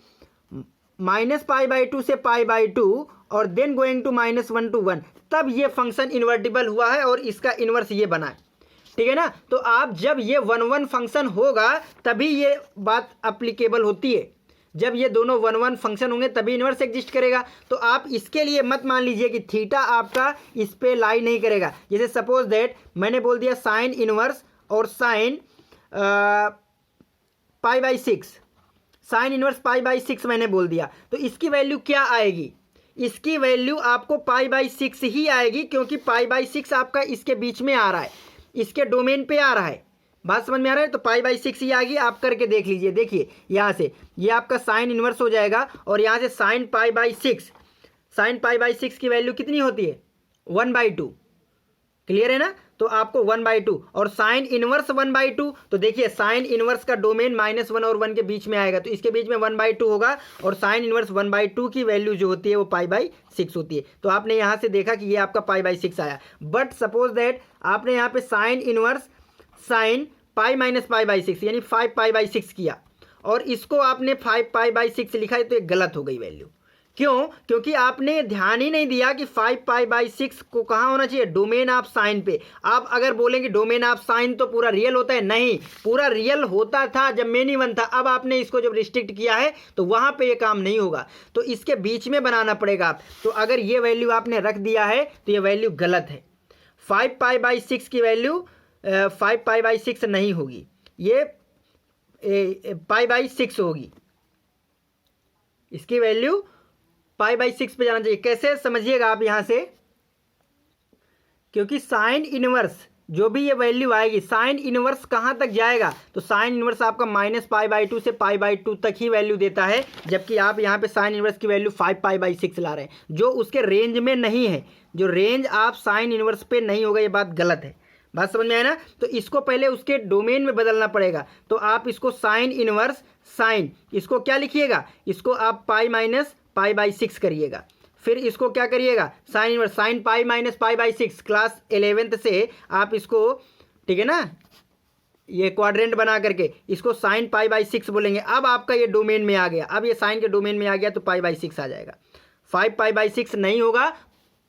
-π/2 से π/2 और देन गोइंग टू -1 to 1, तब ये फंक्शन इन्वर्टिबल हुआ है और इसका इन्वर्स ये बना है। ठीक है ना? तो आप जब ये 1 फंक्शन होगा तभी ये बात अप्लीकेबल होती है। जब ये दोनों 1 फंक्शन होंगे तभी इन्वर्स एग्जिस्ट करेगा। तो आप इसके लिए मत मान लीजिए कि थीटा आपका इस पे लाई नहीं करेगा। जैसे सपोज दैट मैंने बोल दिया साइन इन्वर्स और साइन π/6, साइन इन्वर्स π/6 मैंने बोल दिया, तो इसकी वैल्यू क्या आएगी? इसकी वैल्यू आपको π/6 ही आएगी, क्योंकि π/6 आपका इसके बीच में आ रहा है, इसके डोमेन पे आ रहा है। बात समझ में आ रहा है? तो π/6 ही आ गई। आप करके देख लीजिए, देखिए यहाँ से ये आपका साइन इन्वर्स हो जाएगा और यहाँ से साइन π/6, साइन π/6 की वैल्यू कितनी होती है? 1/2। क्लियर है ना? तो आपको 1/2 और साइन इनवर्स 1/2, तो देखिए साइन इनवर्स का डोमेन -1 और 1 के बीच में आएगा, तो इसके बीच में 1/2 होगा और साइन इनवर्स 1/2 की वैल्यू जो होती है वो π/6 होती है। तो आपने यहाँ से देखा कि ये आपका π/6 आया। बट सपोज दैट आपने यहाँ पे साइन इनवर्स साइन π - π/6 यानी 5π/6 किया और इसको आपने 5π/6 लिखा है, तो ये गलत हो गई वैल्यू। क्यों? क्योंकि आपने ध्यान ही नहीं दिया कि 5π/6 को कहाँ होना चाहिए? डोमेन ऑफ साइन पे। आप अगर बोलेंगे डोमेन ऑफ साइन तो पूरा रियल होता है, नहीं, पूरा रियल होता था जब मेनी वन था। अब आपने इसको जब रिस्ट्रिक्ट किया है तो वहाँ पे ये काम नहीं होगा, तो इसके बीच में बनाना पड़ेगा आप। तो अगर ये वैल्यू आपने रख दिया है तो ये वैल्यू गलत है। 5π/6 की वैल्यू 5π/6 नहीं होगी, ये π/6 होगी, इसकी वैल्यू π/6 पे जाना चाहिए। कैसे? समझिएगा आप यहाँ से, क्योंकि साइन इनवर्स जो भी ये वैल्यू आएगी, साइन इनवर्स कहाँ तक जाएगा? तो साइन इनवर्स आपका -π/2 से π/2 तक ही वैल्यू देता है, जबकि आप यहाँ पे साइन इनवर्स की वैल्यू 5π/6 ला रहे हैं, जो उसके रेंज में नहीं है। जो रेंज आप साइन इनवर्स पे नहीं होगा, ये बात गलत है। बात समझ में आया ना? तो इसको पहले उसके डोमेन में बदलना पड़ेगा। तो आप इसको साइन इनवर्स साइन, इसको क्या लिखिएगा? इसको आप π - π/6 करिएगा। फिर इसको क्या करिएगा? Sine inverse sine π - π/6। Class 11th से आप इसको, ठीक है ना, ये क्वाड्रेंट बना करके इसको साइन π/6 बोलेंगे। अब आपका ये डोमेन में आ गया, अब ये साइन के डोमेन में आ गया तो π/6 आ जाएगा। 5π/6 नहीं होगा,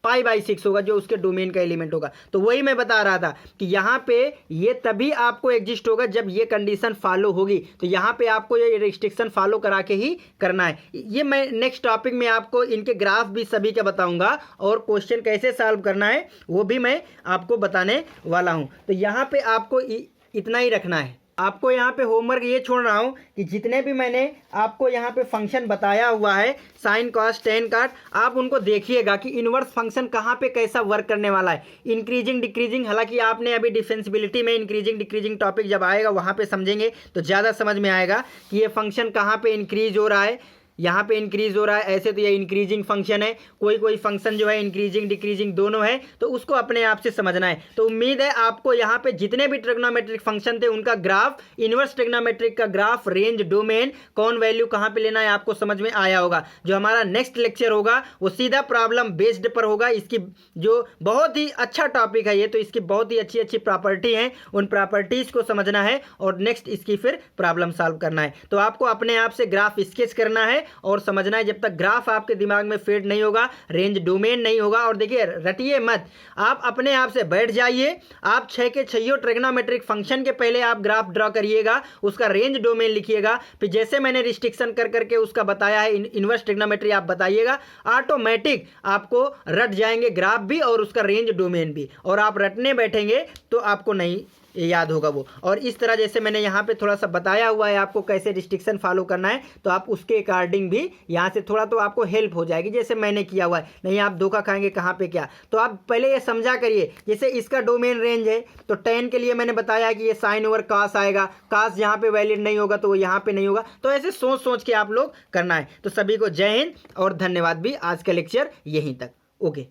π/6 होगा, जो उसके डोमेन का एलिमेंट होगा। तो वही मैं बता रहा था कि यहाँ पे ये तभी आपको एग्जिस्ट होगा जब ये कंडीशन फॉलो होगी। तो यहाँ पे आपको ये रिस्ट्रिक्शन फॉलो करा के ही करना है। ये मैं नेक्स्ट टॉपिक में आपको इनके ग्राफ भी सभी का बताऊंगा और क्वेश्चन कैसे सॉल्व करना है वो भी मैं आपको बताने वाला हूँ। तो यहाँ पे आपको इतना ही रखना है। आपको यहाँ पे होमवर्क ये छोड़ रहा हूँ कि जितने भी मैंने आपको यहाँ पे फंक्शन बताया हुआ है, साइन कॉस टेन काट, आप उनको देखिएगा कि इनवर्स फंक्शन कहाँ पे कैसा वर्क करने वाला है। इंक्रीजिंग डिक्रीजिंग, हालांकि आपने अभी डिफरेंशिएबिलिटी में इंक्रीजिंग डिक्रीजिंग टॉपिक जब आएगा वहाँ पे समझेंगे तो ज़्यादा समझ में आएगा कि ये फंक्शन कहाँ पे इंक्रीज हो रहा है, यहाँ पे इंक्रीज हो रहा है, ऐसे तो ये इंक्रीजिंग फंक्शन है, कोई कोई फंक्शन जो है इंक्रीजिंग डिक्रीजिंग दोनों है, तो उसको अपने आप से समझना है। तो उम्मीद है आपको यहाँ पे जितने भी ट्रिग्नोमेट्रिक फंक्शन थे उनका ग्राफ, इनवर्स ट्रिग्नोमेट्रिक का ग्राफ, रेंज, डोमेन, कौन वैल्यू कहाँ पे लेना है आपको समझ में आया होगा। जो हमारा नेक्स्ट लेक्चर होगा वो सीधा प्रॉब्लम बेस्ड पर होगा। इसकी जो बहुत ही अच्छा टॉपिक है ये, तो इसकी बहुत ही अच्छी अच्छी प्रॉपर्टी है, उन प्रॉपर्टीज को समझना है और नेक्स्ट इसकी फिर प्रॉब्लम सॉल्व करना है। तो आपको अपने आप से ग्राफ स्केच करना है और समझना है। जब तक ग्राफ आपके दिमाग में फिट नहीं होगा, रेंज डोमेन नहीं होगा, और देखिए रटिए मत, आप अपने आप से बैठ जाइए, आप 6 के 6 ट्रिग्नोमेट्रिक फंक्शन के पहले आप ग्राफ ड्रॉ करिएगा, उसका रेंज डोमेन लिखिएगा, फिर जैसे मैंने रिस्ट्रिक्शन कर करके उसका बताया है इनवर्स ट्रिग्नोमेट्री आप बताइएगा, ऑटोमेटिक आपको रट जाएंगे ग्राफ भी और उसका रेंज डोमेन भी, और आप रटने बैठेंगे तो आपको नहीं याद होगा वो। और इस तरह जैसे मैंने यहाँ पे थोड़ा सा बताया हुआ है आपको कैसे रिस्ट्रिक्शन फॉलो करना है, तो आप उसके अकॉर्डिंग भी यहाँ से थोड़ा तो आपको हेल्प हो जाएगी, जैसे मैंने किया हुआ है। नहीं आप धोखा खाएंगे कहाँ पे क्या, तो आप पहले ये समझा करिए। जैसे इसका डोमेन रेंज है, तो tan के लिए मैंने बताया कि ये साइन ओवर cos आएगा, cos यहाँ पे वैलिड नहीं होगा तो वो यहाँ पे नहीं होगा, तो ऐसे सोच सोच के आप लोग करना है। तो सभी को जय हिंद और धन्यवाद भी, आज का लेक्चर यहीं तक, ओके।